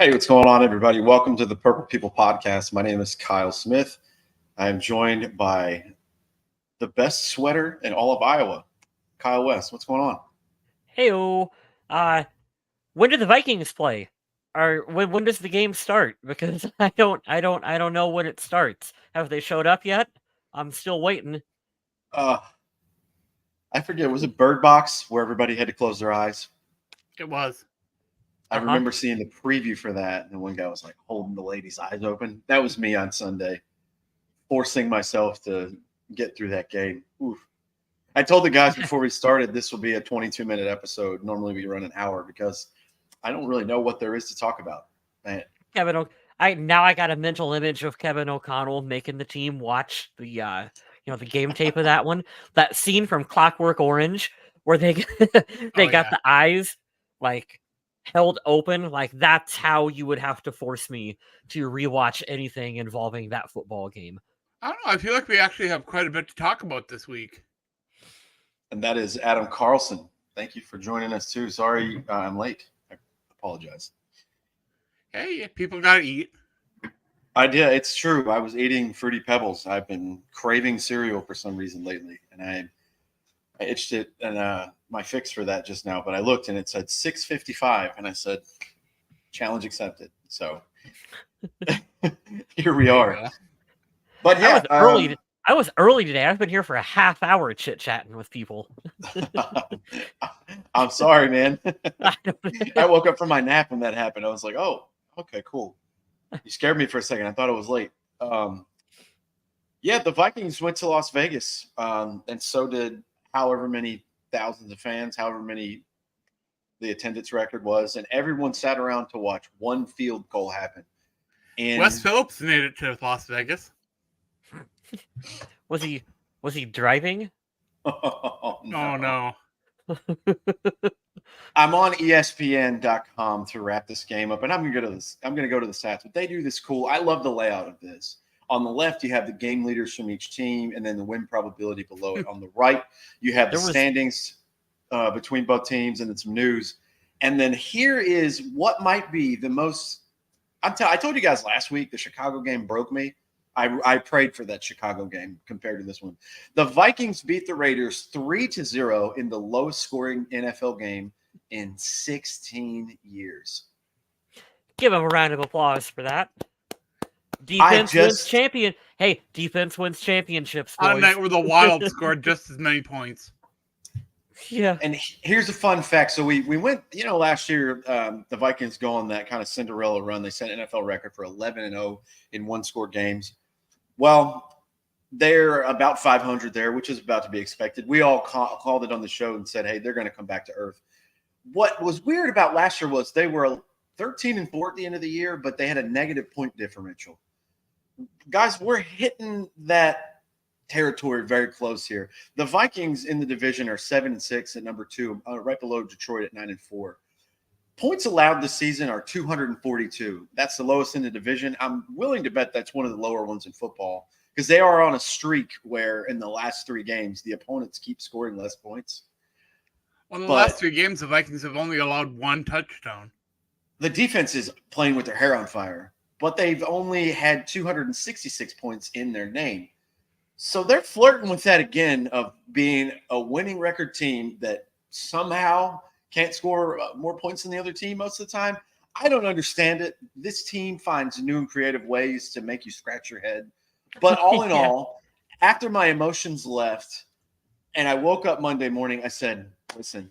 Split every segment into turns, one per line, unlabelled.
Hey, what's going on, everybody? Welcome to the Purple People Podcast. My name is Kyle Smith. I am joined by the best sweater in all of Iowa, Kyle West. What's going on?
Heyo, when do the Vikings play? Or when does the game start? Because I don't know when it starts. Have they showed up yet? I'm still waiting.
Uh, I forget, was it Bird Box where everybody had to close their eyes?
It was.
I
Uh-huh.
remember seeing the preview for that, and one guy was like holding the lady's eyes open. That was me on Sunday, forcing myself to get through that game. Oof. I told the guys before we started this will be a 22-minute episode. Normally we run an hour because I don't really know what there is to talk about. Man,
I got a mental image of Kevin O'Connell making the team watch the the game tape of that one. That scene from Clockwork Orange where they they got the eyes like held open. Like that's how you would have to force me to rewatch anything involving that football game.
I don't know. I feel like we actually have quite a bit to talk about this week.
and that is Adam Carlson. Thank you for joining us too. Sorry I'm late. I apologize.
Hey, people gotta eat.
It's true. I was eating Fruity Pebbles. I've been craving cereal for some reason lately, and I itched it and my fix for that just now. But I looked and it said 6:55, and I said, "Challenge accepted." So here we are. But yeah,
I was early today. I've been here for a half hour chit-chatting with people.
I'm sorry, man. I woke up from my nap when that happened. I was like, "Oh, okay, cool." You scared me for a second. I thought it was late. Yeah, the Vikings went to Las Vegas, and so did however many thousands of fans, however many the attendance record was, and everyone sat around to watch one field goal happen. And
Wes Phillips made it to Las Vegas.
Was he driving?
Oh,
no.
I'm on ESPN.com to wrap this game up, and I'm gonna go to the stats. But they do this cool. I love the layout of this. On the left, you have the game leaders from each team, and then the win probability below it. On the right, you have the standings between both teams, and then some news. And then here is what might be the most. I told you guys last week the Chicago game broke me. I prayed for that Chicago game compared to this one. The Vikings beat the Raiders 3-0 in the lowest scoring NFL game in 16 years.
Give him a round of applause for that. Defense wins champion. Hey, defense wins championships, boys.
On a night where the Wild scored just as many points.
Yeah.
And here's a fun fact. So we went, last year, the Vikings go on that kind of Cinderella run. They set an NFL record for 11-0 in one-score games. Well, they're about 500 there, which is about to be expected. We all called it on the show and said, hey, they're going to come back to earth. What was weird about last year was they were 13-4 at the end of the year, but they had a negative point differential. Guys, we're hitting that territory very close here. The Vikings in the division are 7-6 at number 2, right below Detroit at 9-4. Points allowed this season are 242. That's the lowest in the division. I'm willing to bet that's one of the lower ones in football because they are on a streak where in the last 3 games, the opponents keep scoring less points.
Well, the last 3 games, the Vikings have only allowed 1 touchdown.
The defense is playing with their hair on fire, but they've only had 266 points in their name. So they're flirting with that again of being a winning record team that somehow – can't score more points than the other team most of the time. I don't understand it. This team finds new and creative ways to make you scratch your head. But all in all, after my emotions left and I woke up Monday morning, I said, listen,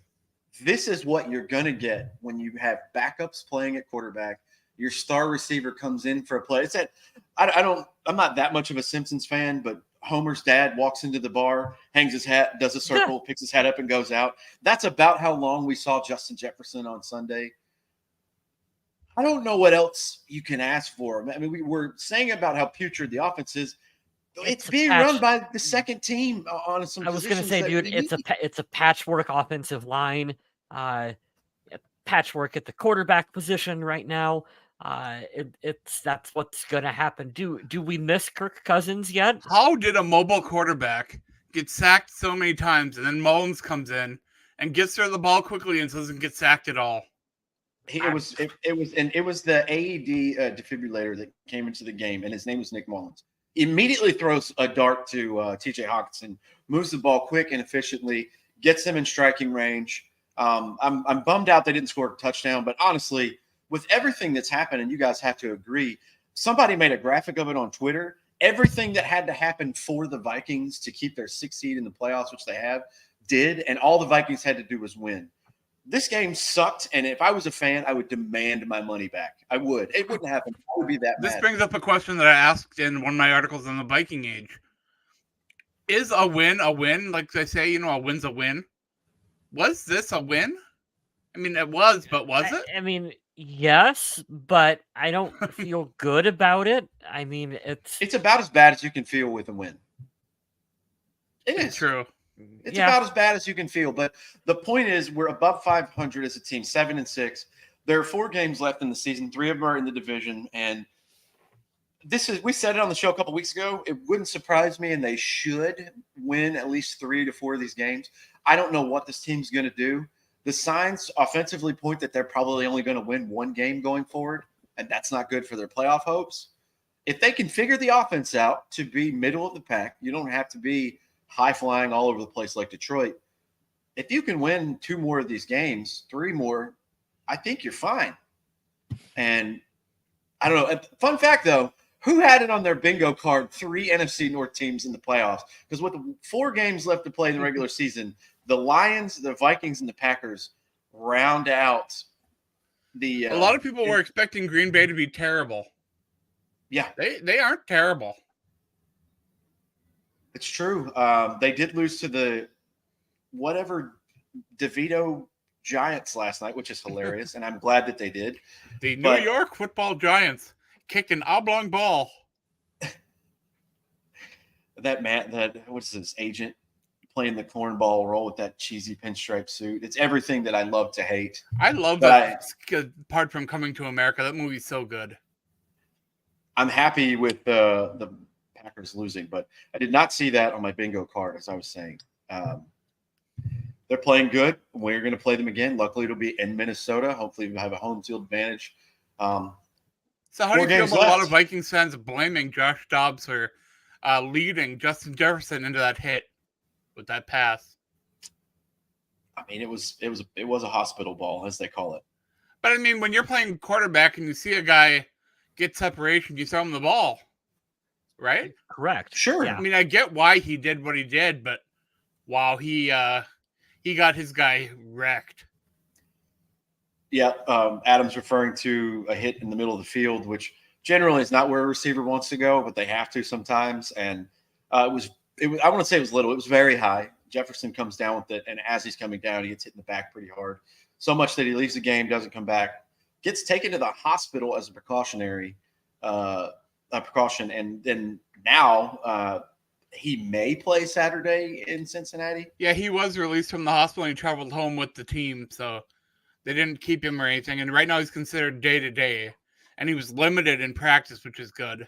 this is what you're going to get when you have backups playing at quarterback. Your star receiver comes in for a play. It's that I'm not that much of a Simpsons fan, but Homer's dad walks into the bar, hangs his hat, does a circle, picks his hat up, and goes out. That's about how long we saw Justin Jefferson on Sunday. I don't know what else you can ask for. I mean, we were saying about how putrid the offense is. It's being run by the second team on some.
I was going to say, dude, it's a patchwork offensive line, patchwork at the quarterback position right now. That's what's gonna happen. Do we miss Kirk Cousins yet?
How did a mobile quarterback get sacked so many times and then Mullins comes in and gets rid of the ball quickly and doesn't get sacked at all?
It was the AED defibrillator that came into the game, and his name was Nick Mullins. Immediately throws a dart to T.J. Hawkinson, moves the ball quick and efficiently, gets them in striking range. I'm bummed out they didn't score a touchdown, but honestly, with everything that's happened, and you guys have to agree, somebody made a graphic of it on Twitter. Everything that had to happen for the Vikings to keep their 6th seed in the playoffs, which they have, did, and all the Vikings had to do was win. This game sucked, and if I was a fan, I would demand my money back. I would. It wouldn't happen. I would be that mad.
This brings up a question that I asked in one of my articles on the Viking Age. Is a win a win? Like they say, a win's a win. Was this a win? I mean, it was, but was it?
I mean, yes, but I don't feel good about it. I mean,
it's about as bad as you can feel with a win.
It's true.
It's about as bad as you can feel. But the point is, we're above 500 as a team, 7-6. There are 4 games left in the season. 3 of them are in the division. And we said it on the show a couple weeks ago. It wouldn't surprise me, and they should win at least 3 to 4 of these games. I don't know what this team's going to do. The signs offensively point that they're probably only going to win 1 game going forward, and that's not good for their playoff hopes. If they can figure the offense out to be middle of the pack, you don't have to be high-flying all over the place like Detroit. If you can win 2 more of these games, 3 more, I think you're fine. And I don't know. Fun fact, though, who had it on their bingo card, 3 NFC North teams in the playoffs? Because with the 4 games left to play in the regular season, the Lions, the Vikings, and the Packers round out the
a lot of people were expecting Green Bay to be terrible.
Yeah.
They aren't terrible.
It's true. They did lose to the whatever DeVito Giants last night, which is hilarious, and I'm glad that they did.
The New York Football Giants kicked an oblong ball.
What's his agent playing the cornball role with that cheesy pinstripe suit? It's everything that I love to hate.
I love that. Apart from Coming to America, that movie's so good.
I'm happy with the Packers losing, but I did not see that on my bingo card, as I was saying. They're playing good. We're going to play them again. Luckily, it'll be in Minnesota. Hopefully, we'll have a home field advantage.
So how do you feel about a lot of Vikings fans blaming Josh Dobbs for leading Justin Jefferson into that hit with that pass?
I mean, it was a hospital ball, as they call it.
But I mean, when you're playing quarterback and you see a guy get separation, you throw him the ball, right?
Correct.
Sure.
Yeah.
I mean, I get why he did what he did, but wow, he got his guy wrecked.
Yeah, Adam's referring to a hit in the middle of the field, which generally is not where a receiver wants to go, but they have to sometimes. And it was. I want to say it was little. It was very high. Jefferson comes down with it, and as he's coming down, he gets hit in the back pretty hard, so much that he leaves the game, doesn't come back, gets taken to the hospital as a precaution, and then now he may play Saturday in Cincinnati.
Yeah, he was released from the hospital and he traveled home with the team, so they didn't keep him or anything. And right now he's considered day-to-day, and he was limited in practice, which is good.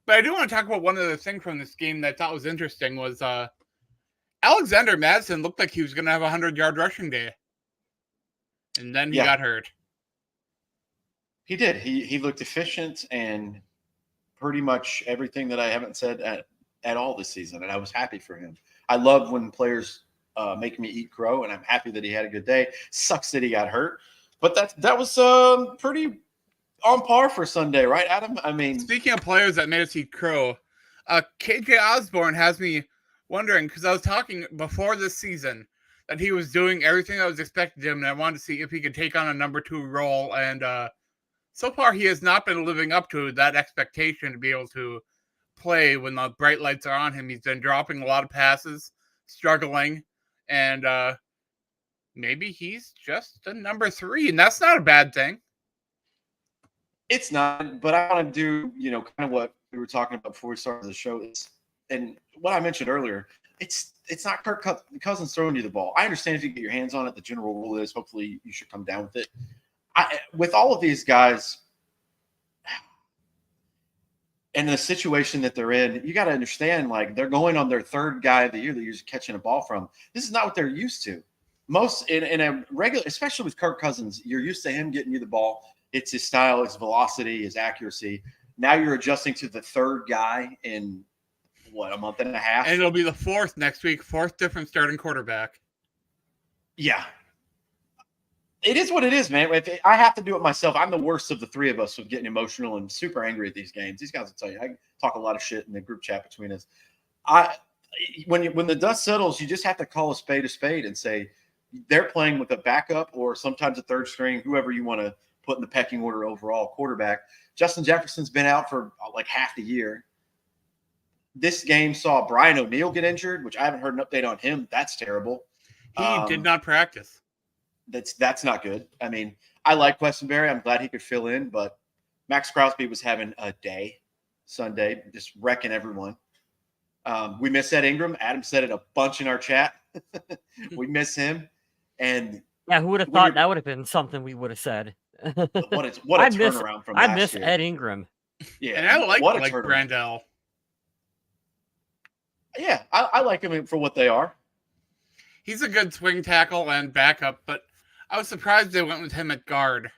But I do want to talk about one other thing from this game that I thought was interesting was Alexander Madison looked like he was going to have a 100-yard rushing day. And then he got hurt.
He did. He looked efficient and pretty much everything that I haven't said at all this season, and I was happy for him. I love when players make me eat crow, and I'm happy that he had a good day. Sucks that he got hurt, but that was pretty on par for Sunday, right, Adam? I mean,
speaking of players that made us eat crow, KJ Osborne has me wondering, because I was talking before this season that he was doing everything that was expected of him, and I wanted to see if he could take on a number 2 role, and so far he has not been living up to that expectation to be able to play when the bright lights are on him. He's been dropping a lot of passes, struggling, and maybe he's just a number 3, and that's not a bad thing.
It's not, but I want to do, kind of what we were talking about before we started the show. And what I mentioned earlier, it's not Kirk Cousins throwing you the ball. I understand if you get your hands on it, the general rule is hopefully you should come down with it. With all of these guys and the situation that they're in, you got to understand, like, they're going on their 3rd guy of the year that you're just catching a ball from. This is not what they're used to. most in a regular, especially with Kirk Cousins, you're used to him getting you the ball. It's his style, his velocity, his accuracy. Now you're adjusting to the third guy in a month and a half?
And it'll be the fourth next week, fourth different starting quarterback.
Yeah. It is what it is, man. I have to do it myself. I'm the worst of the three of us with getting emotional and super angry at these games. These guys will tell you. I talk a lot of shit in the group chat between us. When the dust settles, you just have to call a spade and say they're playing with a backup or sometimes a third string, whoever you want to put in the pecking order overall quarterback. Justin Jefferson's been out for like half the year. This game saw Brian O'Neill get injured, which I haven't heard an update on him. That's terrible.
He did not practice.
That's not good. I mean, I like Questenberry. I'm glad he could fill in, but Max Crosby was having a day Sunday, just wrecking everyone. We miss Ed Ingram. Adam said it a bunch in our chat. We miss him. And
yeah, who would have thought that would have been something we would have said?
What a turnaround from last year.
I miss Ed Ingram.
Yeah, and I like Brandel.
Yeah, I like him for what they are.
He's a good swing tackle and backup, but I was surprised they went with him at guard.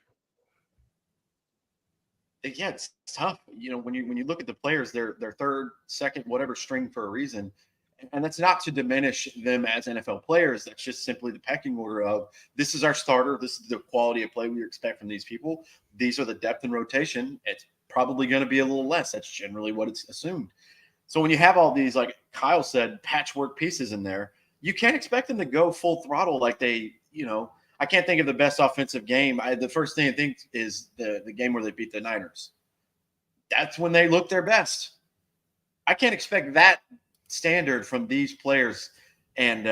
Yeah, it's tough. When you look at the players, they're third, second, whatever string for a reason. And that's not to diminish them as NFL players. That's just simply the pecking order of this is our starter. This is the quality of play we expect from these people. These are the depth and rotation. It's probably going to be a little less. That's generally what it's assumed. So when you have all these, like Kyle said, patchwork pieces in there, you can't expect them to go full throttle like they, I can't think of the best offensive game. The first thing I think is the game where they beat the Niners. That's when they look their best. I can't expect that standard from these players. And,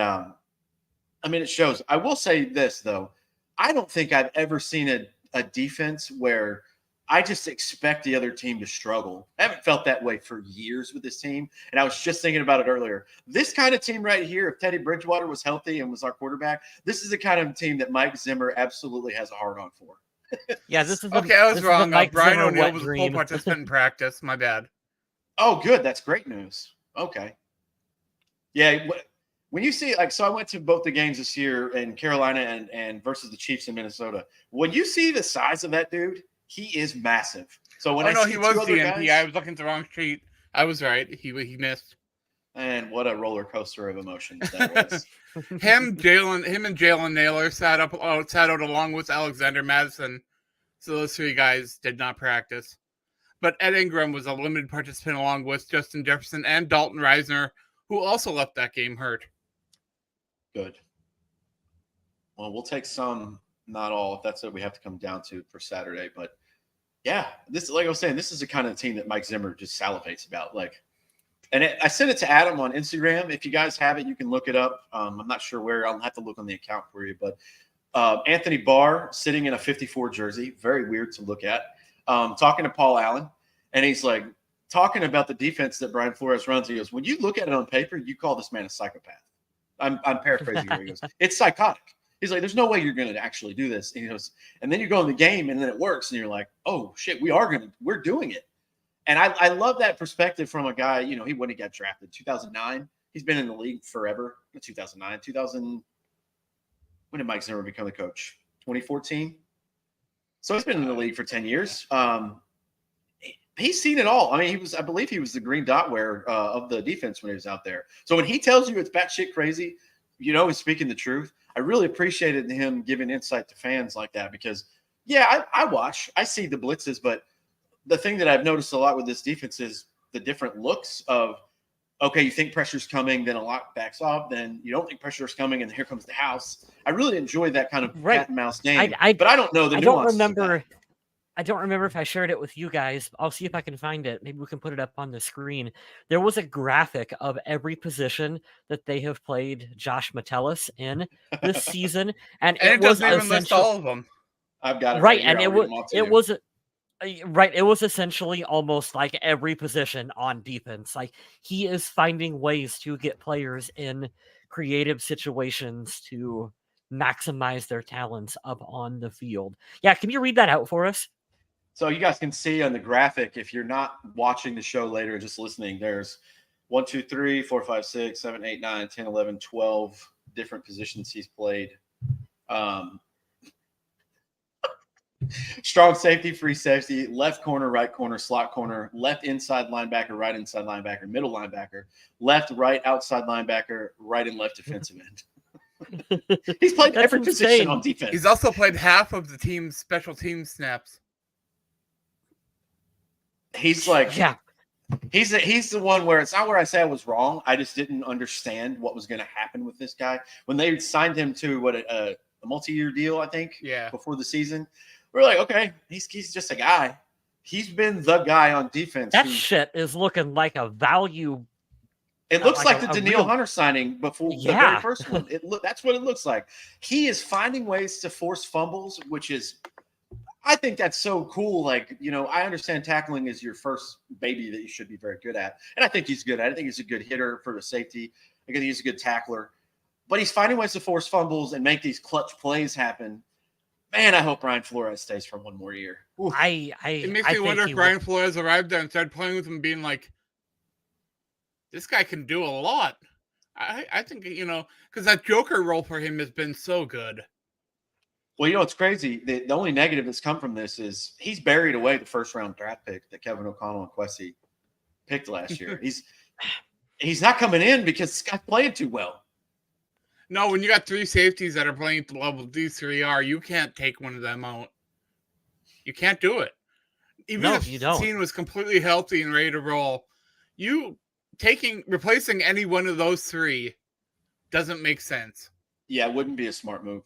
it shows. I will say this, though. I don't think I've ever seen a defense where I just expect the other team to struggle. I haven't felt that way for years with this team. And I was just thinking about it earlier. This kind of team right here, if Teddy Bridgewater was healthy and was our quarterback, this is the kind of team that Mike Zimmer absolutely has a hard on for.
Yeah, this is
okay. I was wrong. Brian O'Neill was a
dream.
full participant in practice. My bad.
Oh, good. That's great news. Okay. Yeah. When you see, so I went to both the games this year in Carolina and versus the Chiefs in Minnesota. When you see the size of that dude, he is massive. So when
he was DNP. I was looking at the wrong sheet. I was right. He missed.
And what a roller coaster of emotions that was.
him and Jalen Naylor sat out along with Alexander Madison. So those three guys did not practice. But Ed Ingram was a limited participant along with Justin Jefferson and Dalton Reisner, who also left that game hurt.
Good. Well, we'll take some, not all, if that's what we have to come down to for Saturday. But yeah, this, like I was saying, this is the kind of team that Mike Zimmer just salivates about. I sent it to Adam on Instagram. If you guys have it, you can look it up. I'm not sure where. I'll have to look on the account for you. But Anthony Barr sitting in a 54 jersey, very weird to look at, talking to Paul Allen. And he's like talking about the defense that Brian Flores runs. He goes, when you look at it on paper, you call this man a psychopath. I'm paraphrasing here. He goes, it's psychotic. He's like, there's no way you're going to actually do this. And he goes, and then you go in the game and then it works. And you're like, oh shit, we're doing it. And I love that perspective from a guy, when he got drafted, 2009. He's been in the league forever. 2009, when did Mike Zimmer become the coach? 2014. So he's been in the league for 10 years. He's seen it all. I mean, I believe he was the green dot wearer of the defense when he was out there. So when he tells you it's batshit crazy, he's speaking the truth. I really appreciated him giving insight to fans like that because, yeah, I see the blitzes, but the thing that I've noticed a lot with this defense is the different looks of, okay, you think pressure's coming, then a lot backs off, then you don't think pressure's coming, and here comes the house. I really enjoyed that kind of cat and mouse game, but I don't know the nuances.
I don't remember if I shared it with you guys. I'll see if I can find it. Maybe we can put it up on the screen. There was a graphic of every position that they have played Josh Metellus in this season, and
it doesn't even list all of them.
I've got it
right,
and
it was essentially almost like every position on defense. Like he is finding ways to get players in creative situations to maximize their talents up on the field. Yeah, can you read that out for us?
So you guys can see on the graphic, if you're not watching the show later, just listening, there's 1, 2, 3, 4, 5, 6, 7, 8, 9, 10, 11, 12 different positions he's played. Strong safety, free safety, left corner, right corner, slot corner, left inside linebacker, right inside linebacker, middle linebacker, left, right outside linebacker, right and left defensive end. He's played every position on defense.
He's also played half of the team's special team snaps.
He's like, he's the one where it's not where I say I was wrong. I just didn't understand what was going to happen with this guy when they signed him to a multi-year deal, I think.
Yeah.
Before the season, we're like, okay, he's just a guy. He's been the guy on defense.
That shit is looking like a value.
It looks like the Danielle Hunter signing before the very first one. That's what it looks like. He is finding ways to force fumbles, which is, I think that's so cool. Like, I understand tackling is your first baby that you should be very good at. And I think he's good at it. I think he's a good hitter for the safety. I think he's a good tackler. But he's finding ways to force fumbles and make these clutch plays happen. Man, I hope Brian Flores stays for one more year.
It makes me wonder if Brian Flores arrived there and started playing with him being like, this guy can do a lot. I think, because that Joker role for him has been so good.
Well, it's crazy. The only negative that's come from this is he's buried away the first-round draft pick that Kevin O'Connell and Kwesi picked last year. He's not coming in because this guy's playing too well.
No, when you got three safeties that are playing at the level these three are, you can't take one of them out. You can't do it. Even if the team was completely healthy and ready to roll, replacing any one of those three doesn't make sense.
Yeah, it wouldn't be a smart move.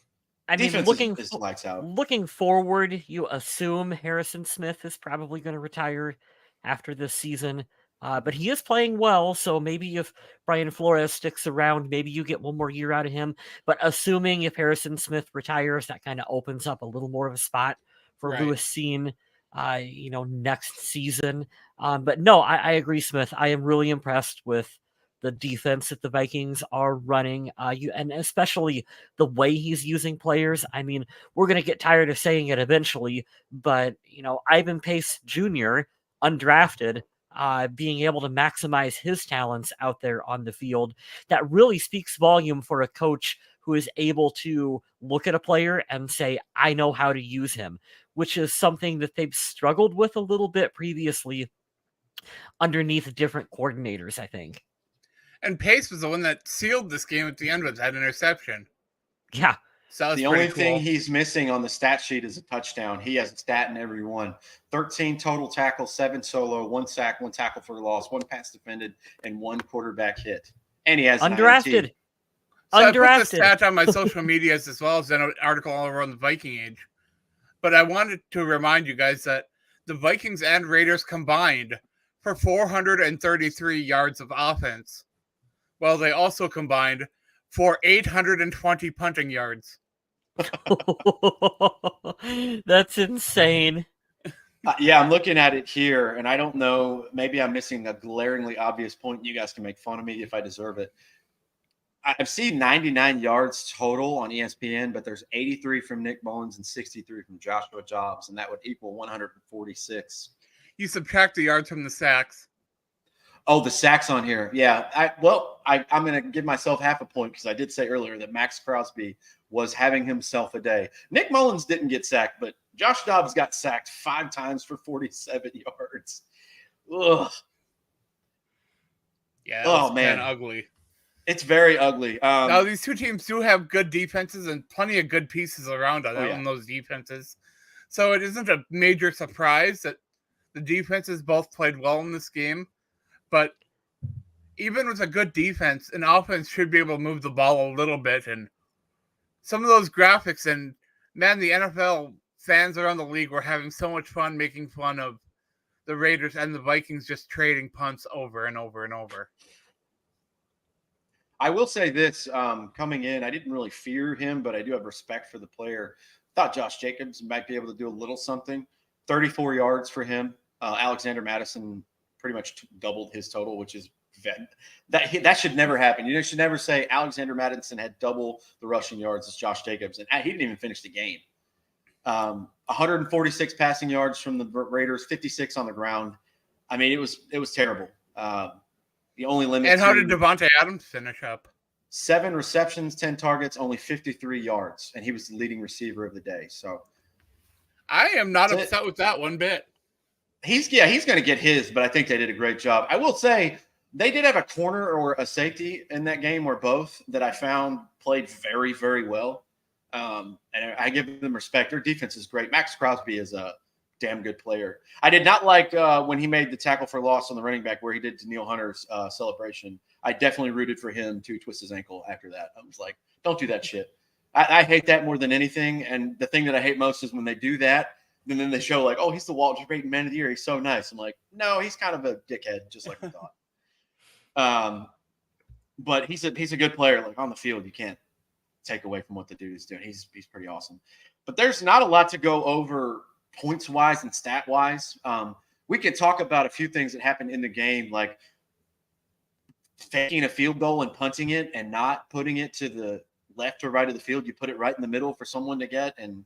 I mean,
Defense is lights out.
Looking forward, you assume Harrison Smith is probably going to retire after this season. But he is playing well, so maybe if Brian Flores sticks around, maybe you get one more year out of him. But assuming if Harrison Smith retires, that kind of opens up a little more of a spot for Lewis Cine, next season. But no, I agree, Smith. I am really impressed with the defense that the Vikings are running, and especially the way he's using players. I mean, we're going to get tired of saying it eventually, but, Ivan Pace Jr., undrafted, being able to maximize his talents out there on the field, that really speaks volume for a coach who is able to look at a player and say, I know how to use him, which is something that they've struggled with a little bit previously underneath different coordinators, I think.
And Pace was the one that sealed this game at the end with that interception.
Yeah.
So
the only thing he's missing on the stat sheet is a touchdown. He has a stat in every one. 13 total tackles, 7 solo, 1 sack, 1 tackle for loss, 1 pass defended, and 1 quarterback hit. And he has
undrafted.
So I put the stat on my social medias as well as an article all over on the Viking Age. But I wanted to remind you guys that the Vikings and Raiders combined for 433 yards of offense. Well, they also combined for 820 punting yards.
That's insane.
Yeah, I'm looking at it here, and I don't know. Maybe I'm missing a glaringly obvious point. You guys can make fun of me if I deserve it. I've seen 99 yards total on ESPN, but there's 83 from Nick Mullins and 63 from Joshua Dobbs, and that would equal 146.
You subtract the yards from the sacks.
Oh, the sacks on here. Yeah. I'm going to give myself half a point because I did say earlier that Max Crosby was having himself a day. Nick Mullins didn't get sacked, but Josh Dobbs got sacked 5 times for 47 yards. Ugh.
Yeah, that's man, ugly.
It's very ugly.
Now, these two teams do have good defenses and plenty of good pieces around on those defenses. So it isn't a major surprise that the defenses both played well in this game. But even with a good defense, an offense should be able to move the ball a little bit. And some of those graphics, and man, the NFL fans around the league were having so much fun making fun of the Raiders and the Vikings just trading punts over and over and over.
I will say this, coming in, I didn't really fear him, but I do have respect for the player. Thought Josh Jacobs might be able to do a little something. 34 yards for him. Alexander Mattison pretty much doubled his total, which is that should never happen. You should never say Alexander Mattison had double the rushing yards as Josh Jacobs, and he didn't even finish the game. 146 passing yards from the Raiders, 56 on the ground. I mean, it was terrible. The only limit.
And how did Devontae Adams finish up?
7 receptions, 10 targets, only 53 yards, and he was the leading receiver of the day. So
I am not upset with that one bit.
He's going to get his, but I think they did a great job. I will say they did have a corner or a safety in that game, or both, that I found played very, very well. And I give them respect. Their defense is great. Max Crosby is a damn good player. I did not like when he made the tackle for loss on the running back where he did Danielle Hunter's celebration. I definitely rooted for him to twist his ankle after that. I was like, don't do that shit. I hate that more than anything. And the thing that I hate most is when they do that, and then they show like, oh, he's the Walter Payton Man of the Year. He's so nice. I'm like, no, he's kind of a dickhead, just like we thought. But he's a good player. Like on the field, you can't take away from what the dude is doing. He's pretty awesome. But there's not a lot to go over points wise and stat wise. We can talk about a few things that happened in the game, like faking a field goal and punting it and not putting it to the left or right of the field. You put it right in the middle for someone to get, and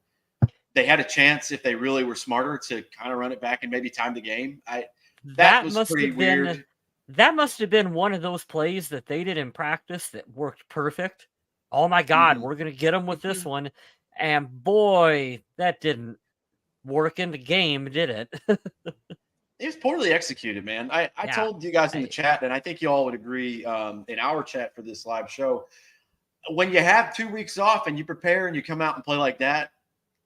they had a chance if they really were smarter to kind of run it back and maybe time the game. That was pretty weird.
That must have been one of those plays that they did in practice that worked perfect. Oh my God, we're going to get them with this one. And boy, that didn't work in the game, did it?
It was poorly executed, man. I told you guys in the chat, and I think you all would agree in our chat for this live show, when you have 2 weeks off and you prepare and you come out and play like that,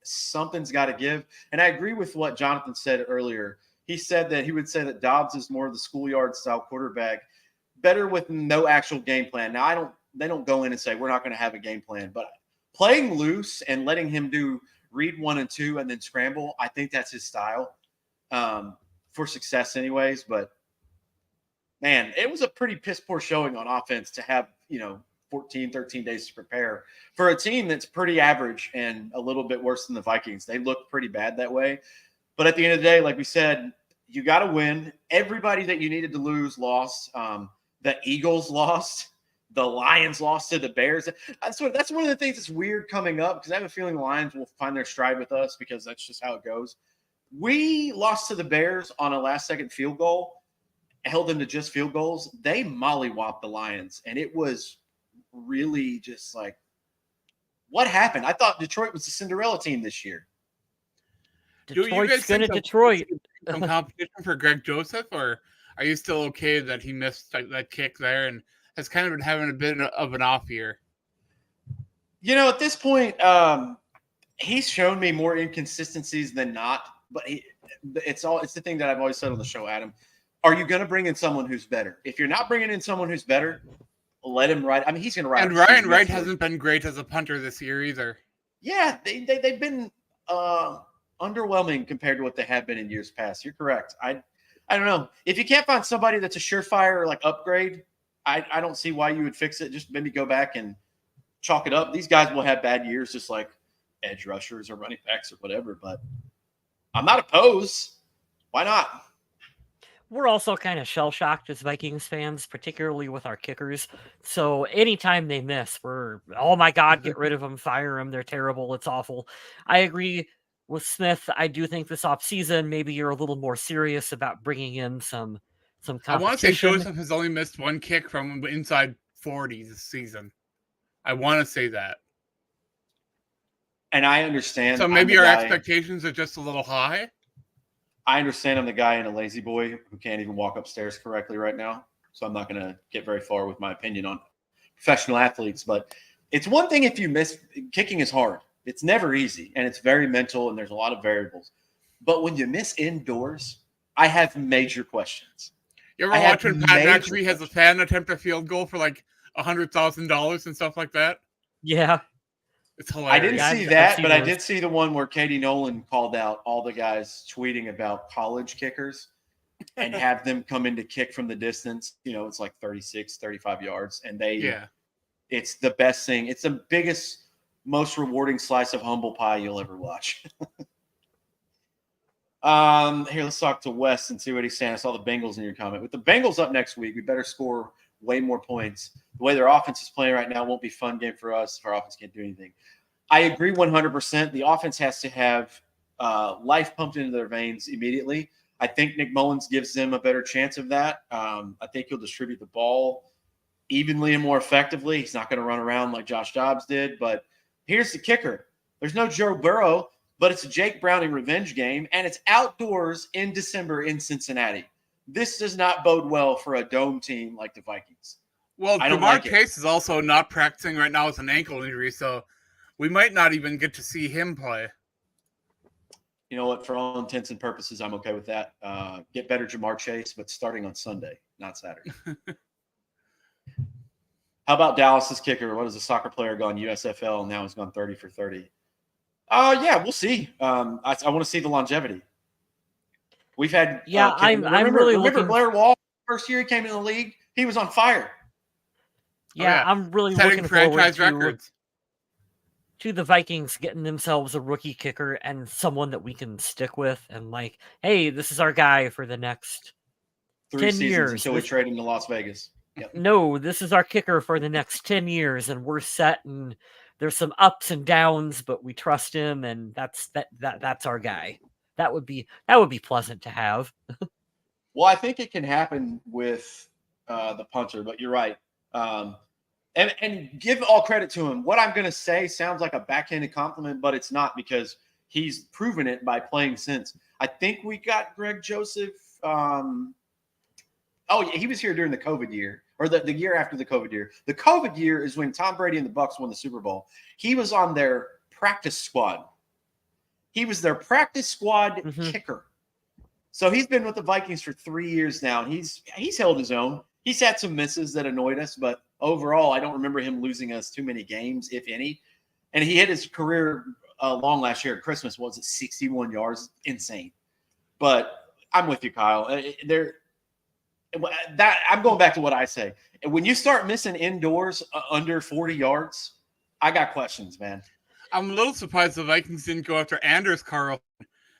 something's got to give. And I agree with what Jonathan said earlier. He said that he would say that Dobbs is more of the schoolyard style quarterback, better with no actual game plan. Now, they don't go in and say, we're not going to have a game plan, but playing loose and letting him do read 1 and 2 and then scramble, I think that's his style for success anyways. But man, it was a pretty piss poor showing on offense to have, 14, 13 days to prepare for a team that's pretty average and a little bit worse than the Vikings. They look pretty bad that way. But at the end of the day, like we said, you got to win. Everybody that you needed to lose lost. The Eagles lost. The Lions lost to the Bears. That's one of the things that's weird coming up, because I have a feeling the Lions will find their stride with us because that's just how it goes. We lost to the Bears on a last-second field goal, held them to just field goals. They mollywopped the Lions, and it was really just like, what happened? I thought Detroit was the Cinderella team this year.
Detroit's going to Detroit.
Some competition for Greg Joseph, or are you still okay that he missed that kick there and has kind of been having a bit of an off year?
At this point, he's shown me more inconsistencies than not. But it's the thing that I've always said on the show, Adam. Are you going to bring in someone who's better? If you're not bringing in someone who's better, let him ride. I mean, he's going to ride.
And Ryan Wright hasn't been great as a punter this year either. Yeah,
they've been underwhelming compared to what they have been in years past. You're correct. I don't know. If you can't find somebody that's a surefire like upgrade, I don't see why you would fix it. Just maybe go back and chalk it up. These guys will have bad years, just like edge rushers or running backs or whatever. But I'm not opposed. Why not?
We're also kind of shell-shocked as Vikings fans, particularly with our kickers. So anytime they miss, we're, oh my God, get rid of them, fire them. They're terrible. It's awful. I agree with Smith. I do think this offseason, maybe you're a little more serious about bringing in some competition.
I want to say Joseph has only missed one kick from inside 40 this season. I want to say that.
And I understand.
So maybe our expectations are just a little high.
I understand I'm the guy in a lazy boy who can't even walk upstairs correctly right now. So I'm not going to get very far with my opinion on professional athletes. But it's one thing if you miss. Kicking is hard. It's never easy. And it's very mental, and there's a lot of variables. But when you miss indoors, I have major questions.
You ever watch when Pat McAfee has a fan attempt a field goal for like $100,000 and stuff like that?
Yeah.
It's hilarious.
I didn't see that, but I did see the one where Katie Nolan called out all the guys tweeting about college kickers and have them come in to kick from the distance. It's like 36, 35 yards. And it's the best thing. It's the biggest, most rewarding slice of humble pie you'll ever watch. Here, let's talk to Wes and see what he's saying. I saw the Bengals in your comment. With the Bengals up next week, we better score way more points. The way their offense is playing right now won't be a fun game for us if our offense can't do anything. I agree 100%. The offense has to have life pumped into their veins immediately. I think Nick Mullins gives them a better chance of that. I think he'll distribute the ball evenly and more effectively. He's not going to run around like Josh Dobbs did. But here's the kicker. There's no Joe Burrow, but it's a Jake Browning revenge game, and it's outdoors in December in Cincinnati. This does not bode well for a dome team like the Vikings.
Well,
I don't
Jamar
like it.
Chase is also not practicing right now with an ankle injury, so we might not even get to see him play.
You know what? For all intents and purposes, I'm okay with that. Get better Jamar Chase, but starting on Sunday, not Saturday. How about Dallas's kicker? What is a soccer player gone USFL and now has gone 30 for 30? Yeah, we'll see. I want to see the longevity. We've had
I'm really
remember
looking.
Blair Wall first year he came in the league, he was on fire.
Yeah, I'm really
setting
looking forward
franchise records
to the Vikings getting themselves a rookie kicker and someone that we can stick with and like, hey, this is our guy for the next
3
10
seasons
years.
until we trade him to Las Vegas. Yep.
No, this is our kicker for the next 10 years, and we're set. And there's some ups and downs, but we trust him, and that's our guy. That would be pleasant to have.
Well, I think it can happen with the punter, but you're right. And give all credit to him. What I'm going to say sounds like a backhanded compliment, but it's not because he's proven it by playing since. I think we got Greg Joseph. He was here during the COVID year, or the year after the COVID year. The COVID year is when Tom Brady and the Bucs won the Super Bowl. He was on their practice squad. He was their practice squad kicker. So he's been with the Vikings for 3 years now. He's held his own. He's had some misses that annoyed us, but overall, I don't remember him losing us too many games, if any. And he hit his career long last year at Christmas. Was it 61 yards? Insane. But I'm with you, Kyle. I'm going back to what I say. When you start missing indoors under 40 yards, I got questions, man.
I'm a little surprised the Vikings didn't go after Anders Carl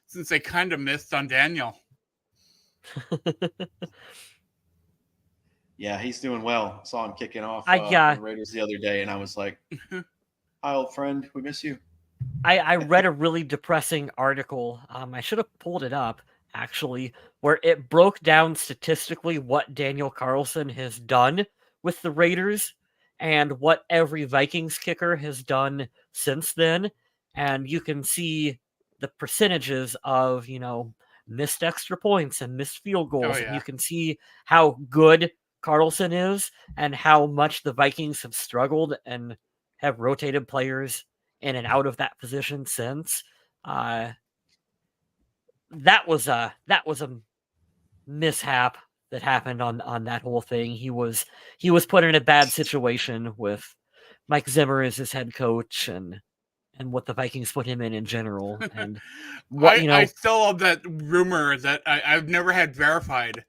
since they kind of missed on Daniel.
Yeah, he's doing well. Saw him kicking off the Raiders the other day, and I was like, hi, old friend. We miss you.
I read a really depressing article. I should have pulled it up, actually, where it broke down statistically what Daniel Carlson has done with the Raiders and what every Vikings kicker has done since then. And you can see the percentages of, missed extra points and missed field goals.
Oh, yeah.
And you can see how good Carlson is and how much the Vikings have struggled and have rotated players in and out of that position since. That was a mishap that happened on that whole thing. He was put in a bad situation with Mike Zimmer as his head coach and what the Vikings put him in general. And
I still love that rumor that I've never had verified,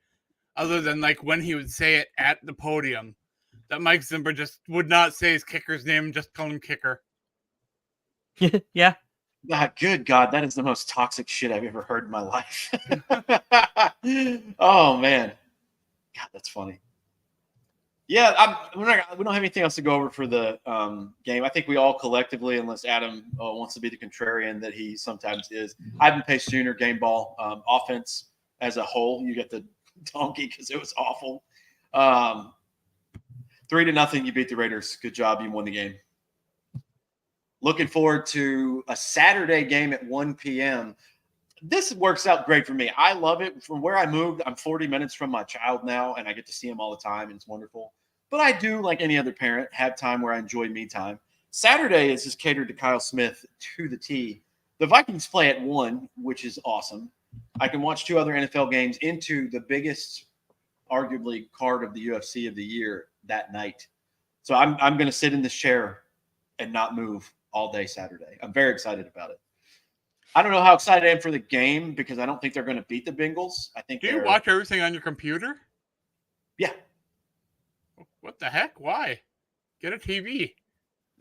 other than like when he would say it at the podium, that Mike Zimmer just would not say his kicker's name, just call him kicker.
Yeah.
Good God, that is the most toxic shit I've ever heard in my life. Oh, man. God, that's funny. Yeah, we don't have anything else to go over for the game. I think we all collectively, unless Adam wants to be the contrarian that he sometimes is, Ivan Pace Jr., game ball, offense as a whole, you get the donkey because it was awful. 3-0, you beat the Raiders. Good job. You won the game. Looking forward to a Saturday game at 1 p.m. This works out great for me. I love it. From where I moved, I'm 40 minutes from my child now, and I get to see him all the time, and it's wonderful. But I do, like any other parent, have time where I enjoy me time. Saturday is just catered to Kyle Smith to the T. The Vikings play at 1, which is awesome. I can watch 2 other NFL games into the biggest, arguably, card of the UFC of the year that night. So I'm going to sit in this chair and not move all day Saturday. I'm very excited about it. I don't know how excited I am for the game because I don't think they're going to beat the Bengals. I think.
Do you watch everything on your computer?
Yeah.
What the heck? Why? Get a TV.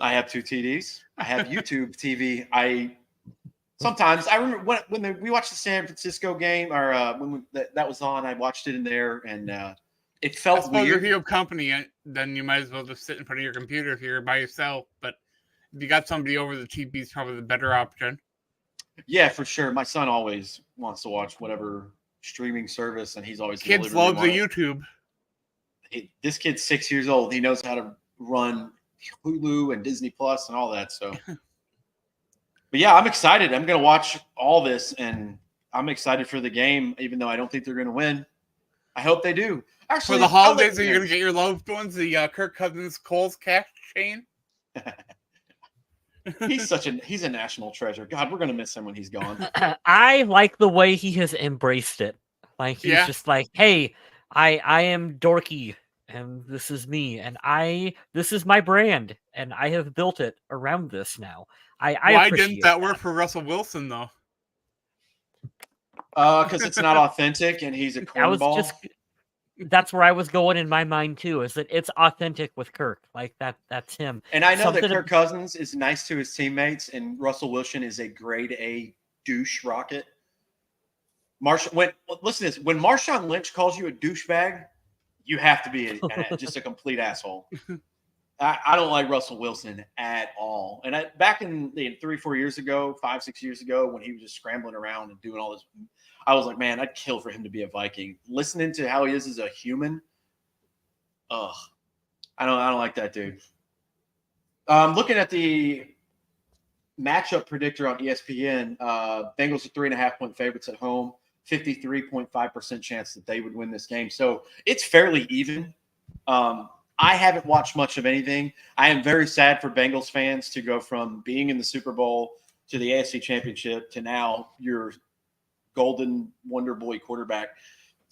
I have 2 TVs. I have YouTube TV. I remember when we watched the San Francisco game, or when that was on. I watched it in there, and it felt weird.
If you have company, then you might as well just sit in front of your computer if you're by yourself. But if you got somebody over, the TV is probably the better option.
Yeah, for sure. My son always wants to watch whatever streaming service, and he's always
kids love the YouTube.
this kid's 6 years old. He knows how to run Hulu and Disney Plus and all that. So, but yeah, I'm excited. I'm going to watch all this, and I'm excited for the game, even though I don't think they're going to win. I hope they do. Actually,
for the holidays, are you going to get your loved ones the Kirk Cousins Coles cash chain?
He's a national treasure. God, we're going to miss him when he's gone.
I like the way he has embraced it. Like he's just like, hey, I am dorky, and this is me, and this is my brand, and I have built it around this now.
Why didn't that work for Russell Wilson though?
Because it's not authentic, and he's a cornball.
That's where I was going in my mind too. Is that it's authentic with Kirk, like that's him.
And I know that Kirk Cousins is nice to his teammates, and Russell Wilson is a grade A douche rocket. Listen to this: when Marshawn Lynch calls you a douchebag, you have to be just a complete asshole. I don't like Russell Wilson at all. And back in 3-4 years ago, 5-6 years ago, when he was just scrambling around and doing all this, I was like, man, I'd kill for him to be a Viking. Listening to how he is as a human, I don't like that dude. Looking at the matchup predictor on ESPN, Bengals are 3.5-point favorites at home, 53.5% chance that they would win this game. So it's fairly even. I haven't watched much of anything. I am very sad for Bengals fans to go from being in the Super Bowl to the AFC Championship to now your golden wonder boy quarterback.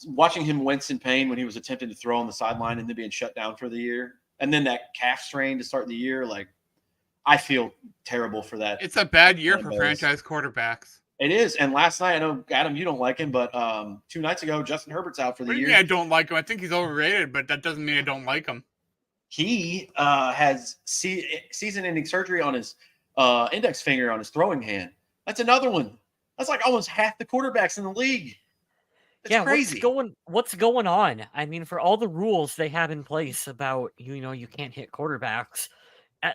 Watching him wince in pain when he was attempting to throw on the sideline and then being shut down for the year. And then that calf strain to start the year, like, I feel terrible for that.
It's a bad year for franchise quarterbacks.
It is. And last night, I know, Adam, you don't like him, but 2 nights ago, Justin Herbert's out for the year.
I don't like him. I think he's overrated, but that doesn't mean I don't like him.
He has season-ending surgery on his index finger on his throwing hand. That's another one. That's like almost half the quarterbacks in the league. It's crazy.
What's going on? I mean, for all the rules they have in place about, you can't hit quarterbacks,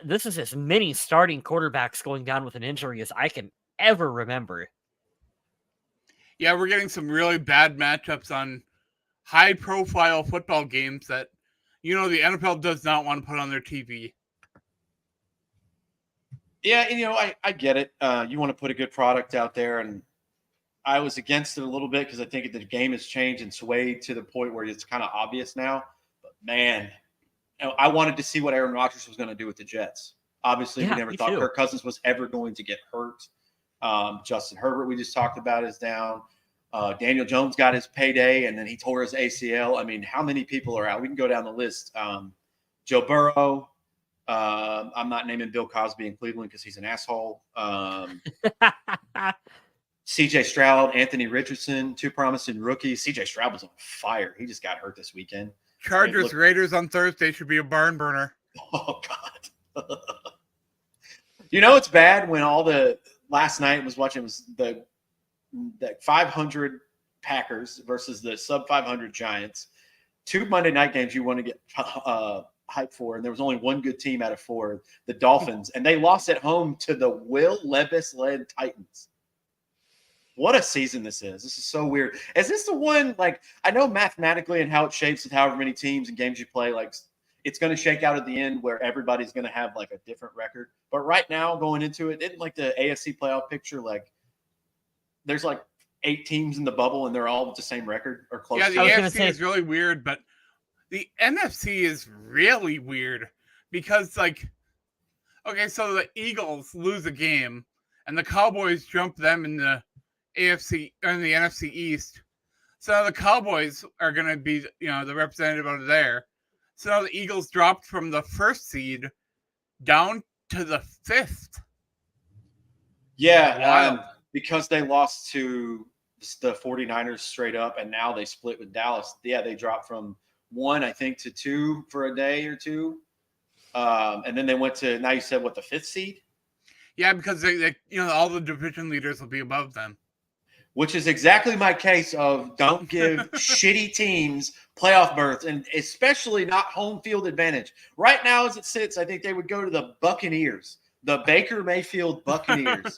this is as many starting quarterbacks going down with an injury as I can ever remember.
Yeah, we're getting some really bad matchups on high-profile football games that the NFL does not want to put on their TV.
Yeah, I get it. You want to put a good product out there, and I was against it a little bit because I think the game has changed and swayed to the point where it's kind of obvious now. But, man, I wanted to see what Aaron Rodgers was going to do with the Jets. Obviously, we never thought Kirk Cousins was ever going to get hurt. Justin Herbert, we just talked about, is down. Daniel Jones got his payday, and then he tore his ACL. I mean, how many people are out? We can go down the list. Joe Burrow. I'm not naming Bill Cosby in Cleveland because he's an asshole. C.J. Stroud, Anthony Richardson, 2 promising rookies. C.J. Stroud was on fire. He just got hurt this weekend.
Chargers Raiders on Thursday should be a barn burner.
Oh, God. It's bad when last night was watching the 500 Packers versus the sub 500 Giants. 2 Monday night games you want to get hyped for, and there was only one good team out of 4, the Dolphins, and they lost at home to the Will Levis-led Titans. What a season this is. This is so weird. Is this the one, I know mathematically and how it shapes with however many teams and games you play, it's going to shake out at the end where everybody's going to have, a different record. But right now, going into it, isn't the AFC playoff picture, there's 8 teams in the bubble, and they're all with the same record or close.
Yeah, the AFC is really weird, but the NFC is really weird because, so the Eagles lose a game, and the Cowboys jump them in the AFC or in the NFC East. So now the Cowboys are going to be, the representative over there. So now the Eagles dropped from the 1st seed down to the 5th.
Yeah, because they lost to the 49ers straight up, and now they split with Dallas. Yeah, they dropped from 1, I think, to 2 for a day or 2. And then they went to, now you said, the 5th seed?
Yeah, because they all the division leaders will be above them.
Which is exactly my case of don't give shitty teams playoff berths, and especially not home field advantage. Right now, as it sits, I think they would go to the Buccaneers, the Baker Mayfield Buccaneers.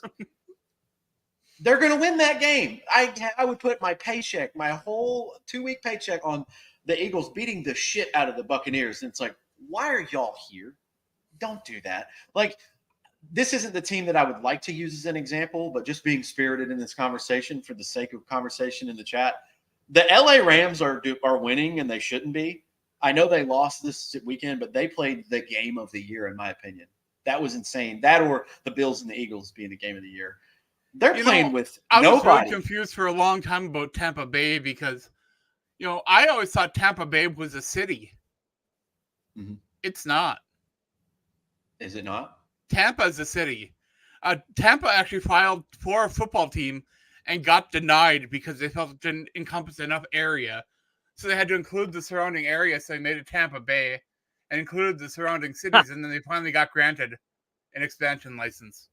They're going to win that game. I would put my paycheck, my whole 2-week paycheck on the Eagles beating the shit out of the Buccaneers. And it's like, why are y'all here? Don't do that. Like, this isn't the team that I would like to use as an example, but just being spirited in this conversation for the sake of conversation in the chat, the LA Rams are winning, and they shouldn't be. I know they lost this weekend, but they played the game of the year, in my opinion. That was insane. That or the Bills and the Eagles being the game of the year. They're playing with nobody.
I was really confused for a long time about Tampa Bay because, I always thought Tampa Bay was a city.
Mm-hmm.
It's not.
Is it not?
Tampa is a city. Tampa actually filed for a football team and got denied because they felt it didn't encompass enough area. So they had to include the surrounding area, so they made it Tampa Bay and included the surrounding cities, and then they finally got granted an expansion license.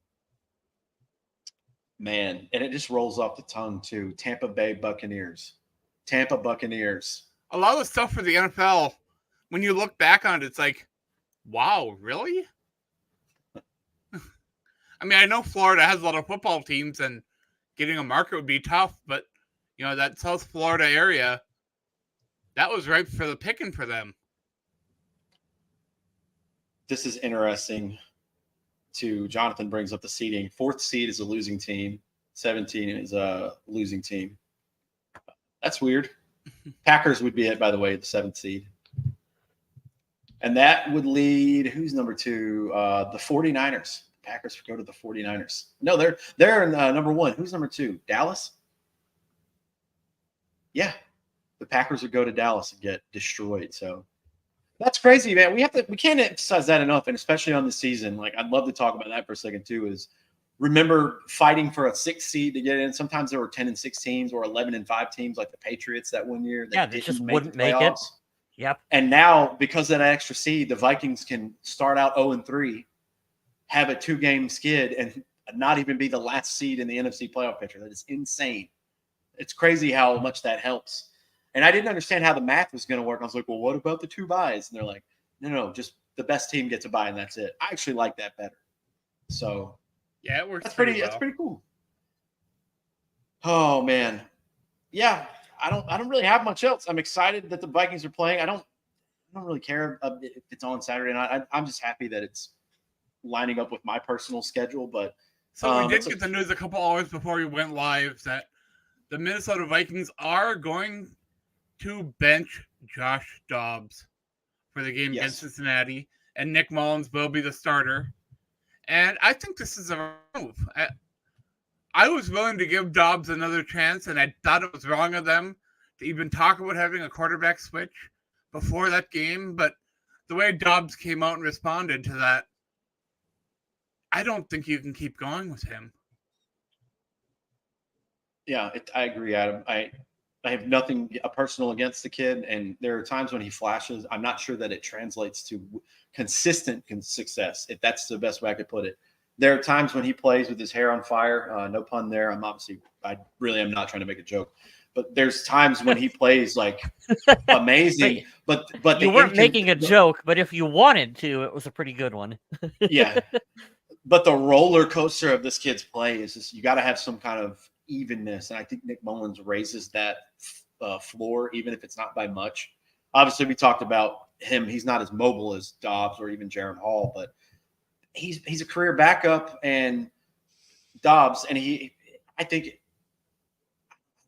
Man, and it just rolls off the tongue, too. Tampa Bay Buccaneers. Tampa Buccaneers.
A lot of the stuff for the NFL, when you look back on it, it's like, wow, really? I mean, I know Florida has a lot of football teams, and getting a market would be tough, but, that South Florida area, that was ripe for the picking for them.
This is interesting. Jonathan brings up the seeding. 4th seed is a losing team. 17 is a losing team. That's weird. Packers would be it, by the way, the 7th seed. And that would lead, who's number 2? The 49ers. Packers go to the 49ers. No, they're in number 1. Who's number 2? Dallas? Yeah. The Packers would go to Dallas and get destroyed. So that's crazy, man. We can't emphasize that enough, and especially on the season. Like, I'd love to talk about that for a second too. Is remember fighting for a 6th seed to get in. Sometimes there were 10-6 teams or 11-5 teams, like the Patriots that one year.
They just wouldn't make it. Yep.
And now, because of that extra seed, the Vikings can start out 0-3, have a 2-game skid, and not even be the last seed in the NFC playoff picture. That is insane. It's crazy how much that helps. And I didn't understand how the math was going to work. I was like, well, what about the 2 byes? And they're like, no, just the best team gets a bye, and that's it. I actually like that better. So
yeah, it works.
That's pretty cool. Oh man. Yeah. I don't really have much else. I'm excited that the Vikings are playing. I don't really care if it's on Saturday night. I'm just happy that it's lining up with my personal schedule. But
so we did get the news a couple hours before we went live that the Minnesota Vikings are going to bench Josh Dobbs for the game against Cincinnati, and Nick Mullins will be the starter. And I think this is a move. I was willing to give Dobbs another chance, and I thought it was wrong of them to even talk about having a quarterback switch before that game. But the way Dobbs came out and responded to that, I don't think you can keep going with him.
Yeah, I agree, Adam. I have nothing personal against the kid, and there are times when he flashes. I'm not sure that it translates to consistent success, if that's the best way I could put it. There are times when he plays with his hair on fire. No pun there. I really am not trying to make a joke, but there's times when he plays like amazing. but
you weren't making a joke, but if you wanted to, it was a pretty good one.
Yeah, but the roller coaster of this kid's play is just, you got to have some kind of evenness, and I think Nick Mullins raises that floor, even if it's not by much. Obviously, we talked about him. He's not as mobile as Dobbs or even Jaron Hall, but he's a career backup, and Dobbs, and I hate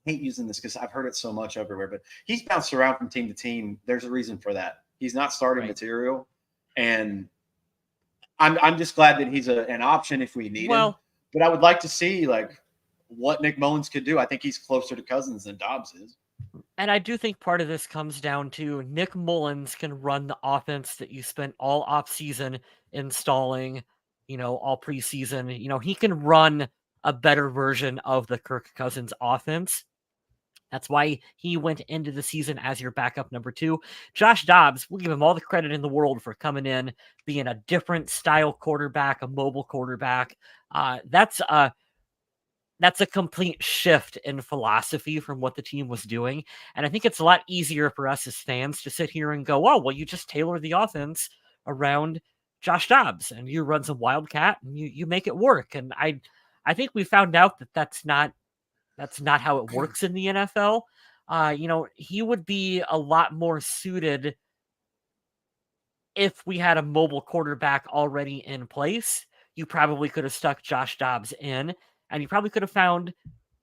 using this because I've heard it so much everywhere, but he's bounced around from team to team. There's a reason for that. He's not starting material, and I'm just glad that he's an option if we need him. But I would like to see what Nick Mullins could do. I think he's closer to Cousins than Dobbs is.
And I do think part of this comes down to Nick Mullins can run the offense that you spent all offseason installing, all preseason. He can run a better version of the Kirk Cousins offense. That's why he went into the season as your backup number 2. Josh Dobbs, we'll give him all the credit in the world for coming in, being a different style quarterback, a mobile quarterback. That's a complete shift in philosophy from what the team was doing. And I think it's a lot easier for us as fans to sit here and go, oh, well, you just tailor the offense around Josh Dobbs and you run some Wildcat and you make it work. And I think we found out that that's not how it works in the NFL. He would be a lot more suited if we had a mobile quarterback already in place. You probably could have stuck Josh Dobbs in, and you probably could have found,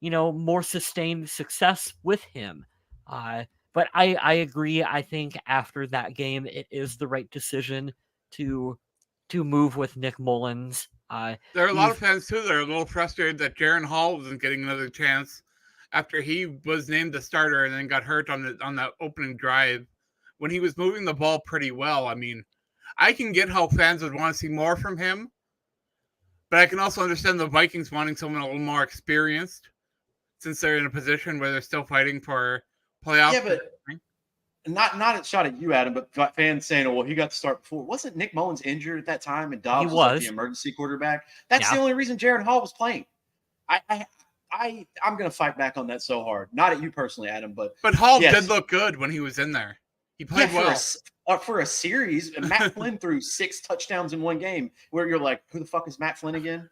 more sustained success with him. But I agree. I think after that game, it is the right decision to move with Nick Mullins.
There are a lot of fans too that are a little frustrated that Jaron Hall wasn't getting another chance after he was named the starter and then got hurt on that opening drive when he was moving the ball pretty well. I mean, I can get how fans would want to see more from him, but I can also understand the Vikings wanting someone a little more experienced since they're in a position where they're still fighting for playoffs.
Yeah, but not a shot at you, Adam, but fans saying, "Oh, well, he got to start before." Wasn't Nick Mullins injured at that time, and Dobbs was like the emergency quarterback? That's the only reason Jaron Hall was playing. I'm going to fight back on that so hard. Not at you personally, Adam, but
Hall did look good when he was in there. He played well
for a series. And Matt Flynn threw 6 touchdowns in one game. Where you're like, who the fuck is Matt Flynn again?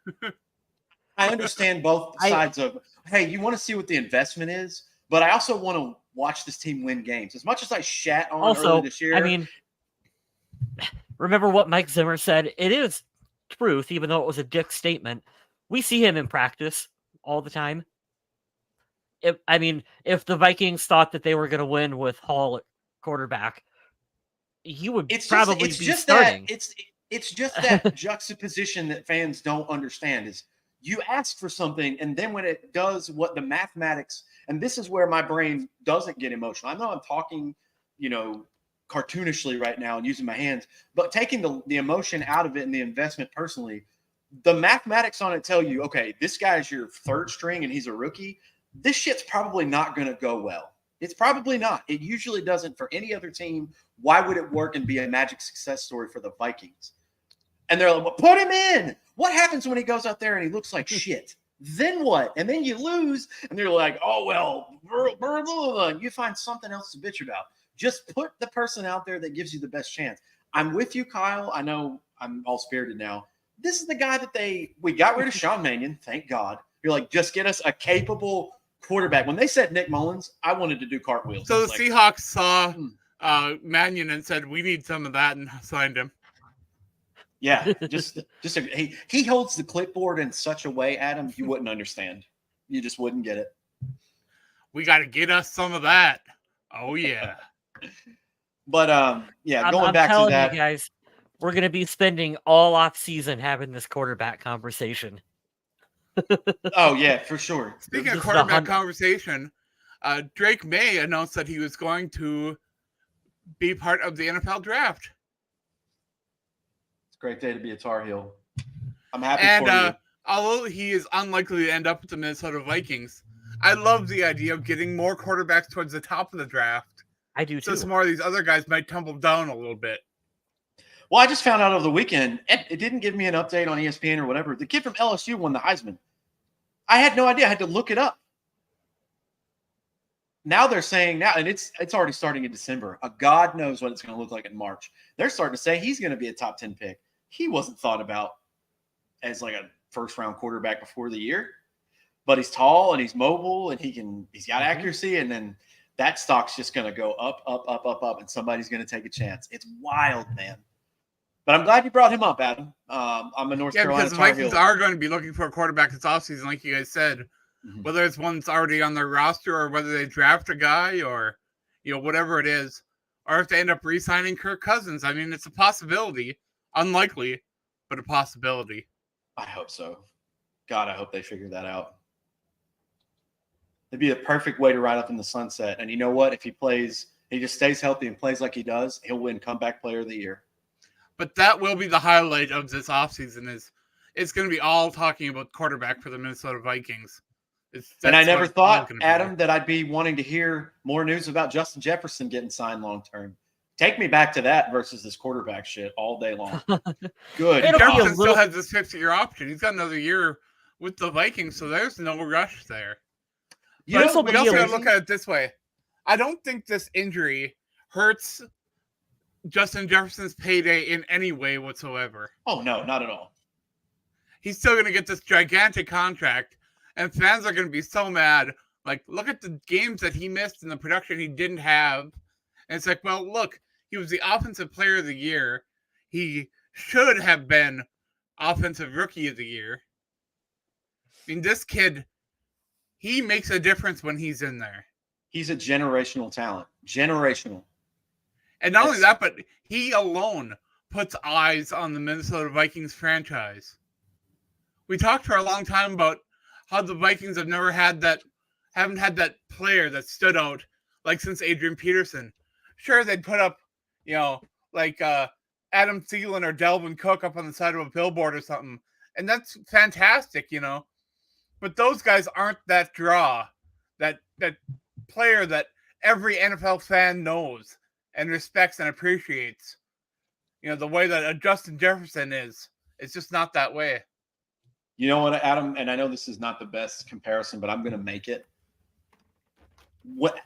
I understand both sides of. Hey, you want to see what the investment is, but I also want to watch this team win games. As much as I shat on earlier this year.
I mean, remember what Mike Zimmer said? It is truth, even though it was a dick statement. We see him in practice all the time. If the Vikings thought that they were going to win with Hall at quarterback, he would probably be starting.
It's just that juxtaposition that fans don't understand is you ask for something, and then when it does what the mathematics, and this is where my brain doesn't get emotional. I know I'm talking, cartoonishly right now and using my hands, but taking the emotion out of it and the investment personally, the mathematics on it tell you, okay, this guy's your third string and he's a rookie. This shit's probably not going to go well. It's probably not. It usually doesn't for any other team. Why would it work and be a magic success story for the Vikings? And they're like, well, put him in. What happens when he goes out there and he looks like shit? Then what? And then you lose, and they're like, oh, well, you find something else to bitch about. Just put the person out there that gives you the best chance. I'm with you, Kyle. I know I'm all spirited now. This is the guy that we got rid of Sean Mannion, thank God. You're like, just get us a capable quarterback. When they said Nick Mullins, I wanted to do cartwheels.
So the Seahawks saw Mannion and said, we need some of that, and signed him.
Yeah, he holds the clipboard in such a way, Adam, you wouldn't understand. You just wouldn't get it.
We got to get us some of that. Oh, yeah.
But, going back to that.
You guys, we're going to be spending all off season having this quarterback conversation.
Oh, yeah, for sure.
Speaking of quarterback conversation, Drake May announced that he was going to be part of the NFL draft.
Great day to be a Tar Heel. I'm happy for you.
Although he is unlikely to end up with the Minnesota Vikings, I love the idea of getting more quarterbacks towards the top of the draft.
I do too.
So some more of these other guys might tumble down a little bit.
Well, I just found out over the weekend, it didn't give me an update on ESPN or whatever. The kid from LSU won the Heisman. I had no idea. I had to look it up. Now they're saying and it's already starting in December. God knows what it's going to look like in March. They're starting to say he's going to be a top 10 pick. He wasn't thought about as like a first-round quarterback before the year, but he's tall and he's mobile and he's got accuracy, and then that stock's just going to go up, and somebody's going to take a chance. It's wild, man. But I'm glad you brought him up, Adam. I'm a North Carolina
because the Vikings are going to be looking for a quarterback this offseason, like you guys said, whether it's one that's already on their roster or whether they draft a guy or whatever it is, or if they end up re-signing Kirk Cousins. I mean, it's a possibility. Unlikely, but a possibility.
I hope so. God, I hope they figure that out. It'd be a perfect way to ride up in the sunset. And you know what? If he just stays healthy and plays like he does, he'll win Comeback Player of the Year.
But that will be the highlight of this offseason. It's going to be all talking about quarterback for the Minnesota Vikings.
And I never thought, Adam, that I'd be wanting to hear more news about Justin Jefferson getting signed long-term. Take me back to that versus this quarterback shit all day long. Good.
Jefferson still has this 5th-year option. He's got another year with the Vikings, so there's no rush there. We also got to look at it this way. I don't think this injury hurts Justin Jefferson's payday in any way whatsoever.
Oh, no, not at all.
he's still going to get this gigantic contract, and fans are going to be so mad. Like, look at the games that he missed and the production he didn't have. And it's like, well, look, he was the offensive player of the year. He should have been offensive rookie of the year. I mean, this kid, he makes a difference when he's in there.
He's a generational talent. Generational.
And not only that, but he alone puts eyes on the Minnesota Vikings franchise. We talked for a long time about how the Vikings haven't had that player that stood out like since Adrian Peterson. Sure, they'd put up, like Adam Thielen or Delvin Cook up on the side of a billboard or something. And that's fantastic, But those guys aren't that draw, that player that every NFL fan knows and respects and appreciates. The way that a Justin Jefferson is. It's just not that way.
You know what, Adam? And I know this is not the best comparison, but I'm going to make it. What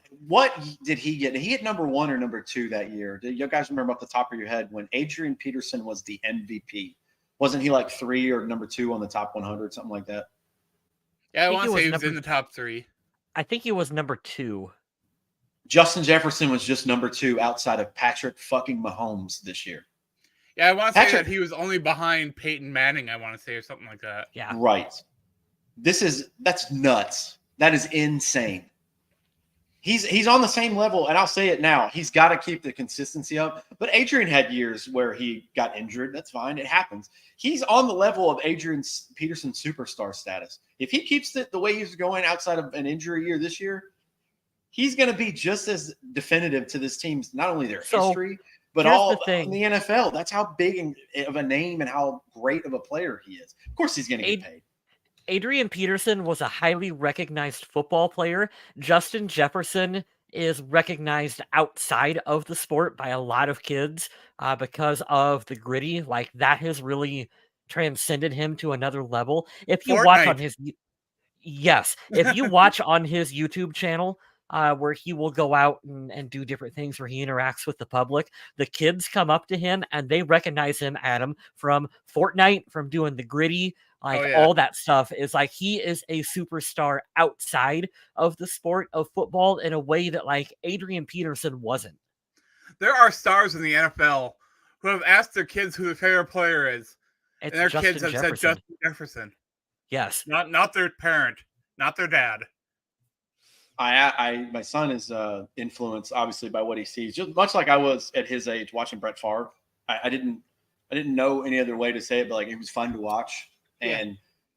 did he get? Did he get number 1 or number 2 that year? Do you guys remember off the top of your head when Adrian Peterson was the MVP? Wasn't he like 3 or number 2 on the top 100, something like that?
Yeah, I want to say he was in the top 3.
I think he was number 2.
Justin Jefferson was just number 2 outside of Patrick fucking Mahomes this year.
Yeah, I want to say that he was only behind Peyton Manning, I want to say, or something like that.
Yeah.
Right. That's nuts. That is insane. He's on the same level, and I'll say it now. He's got to keep the consistency up. But Adrian had years where he got injured. That's fine. It happens. He's on the level of Adrian Peterson superstar status. If he keeps it the way he's going outside of an injury year this year, he's going to be just as definitive to this team's, not only their history, but all in the NFL. That's how big of a name and how great of a player he is. Of course he's going to get paid.
Adrian Peterson was a highly recognized football player. Justin Jefferson is recognized outside of the sport by a lot of kids because of the gritty. Like, that has really transcended him to another level. If you watch on his if you watch on his YouTube channel, where he will go out and do different things where he interacts with the public, the kids come up to him and they recognize him, Adam, from Fortnite, from doing the gritty, all that stuff. Is like, he is a superstar outside of the sport of football in a way that like Adrian Peterson wasn't.
There are stars in the NFL who have asked their kids who their favorite player is, and their kids have said Justin Jefferson.
Yes.
Not their parent, not their dad.
My son is influenced obviously by what he sees, just much like I was at his age watching Brett Favre. I didn't know any other way to say it, but like, it was fun to watch. And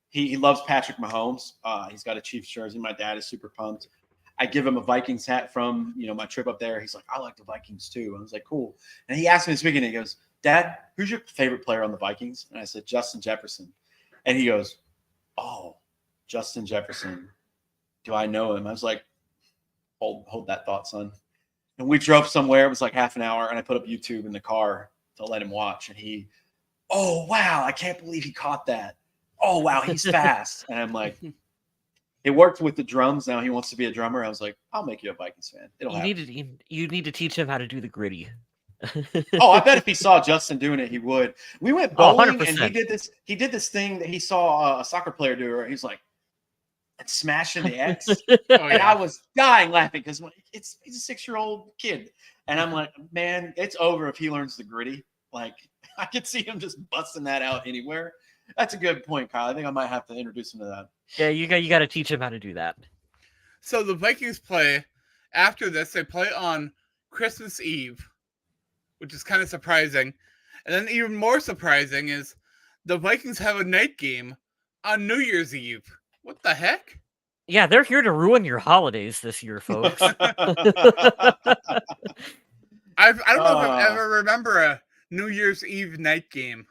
he loves Patrick Mahomes. He's got a Chiefs jersey. My dad is super pumped. I give him a Vikings hat from my trip up there. He's like, I like the Vikings too. I was like, cool. And he asked me this weekend. He goes, Dad, who's your favorite player on the Vikings? And I said, Justin Jefferson. And he goes, oh, Justin Jefferson. Do I know him? I was like, hold that thought, son. And we drove somewhere. It was like half an hour, and I put up YouTube in the car to let him watch. And he, oh, wow, I can't believe he caught that. Oh, wow, he's fast. And I'm like, it worked with the drums. Now he wants to be a drummer. I was like, I'll make you a Vikings fan.
You need to teach him how to do the gritty.
Oh, I bet if he saw Justin doing it, he would. We went bowling,
100%.
And he did this thing that he saw a soccer player do. He's like, smashing the X. And I was dying laughing because he's a 6-year-old kid. And I'm like, man, it's over if he learns the gritty. Like, I could see him just busting that out anywhere. That's a good point, Kyle. I think I might have to introduce him to that.
Yeah, you got to teach him how to do that.
So the Vikings play, after this, they play on Christmas Eve, which is kind of surprising. And then even more surprising is the Vikings have a night game on New Year's Eve. What the heck?
Yeah, they're here to ruin your holidays this year, folks.
I don't know if I ever remember a New Year's Eve night game.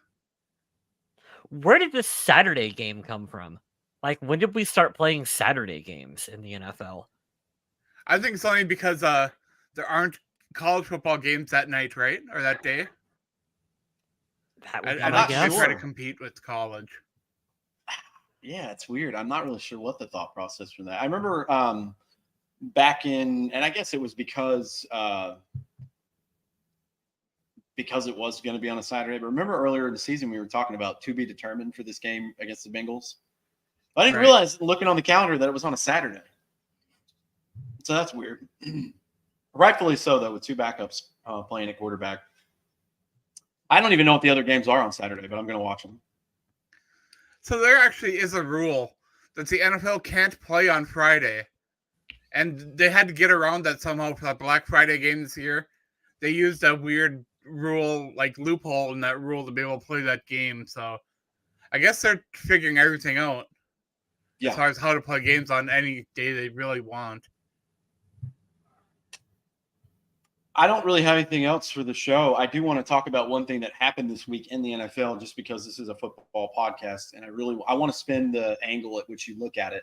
Where did this Saturday game come from? Like, when did we start playing Saturday games in the NFL?
I think it's only because there aren't college football games that night, right? Or that day?
That would be
my guess. Try to compete with college.
Yeah, it's weird. I'm not really sure what the thought process for that. I remember back in, and I guess it was because because it was going to be on a Saturday. But remember earlier in the season, we were talking about to be determined for this game against the Bengals. I didn't realize looking on the calendar that it was on a Saturday. So that's weird. Rightfully so, though, with two backups playing at quarterback. I don't even know what the other games are on Saturday, but I'm going to watch them.
So there actually is a rule that the NFL can't play on Friday. And they had to get around that somehow for that Black Friday game this year. They used a weird rule, like loophole in that rule to be able to play that game. So I guess they're figuring everything out as far as how to play games on any day they really want.
I don't really have anything else for the show. I do want to talk about one thing that happened this week in the NFL, just because this is a football podcast, and I want to spin the angle at which you look at it,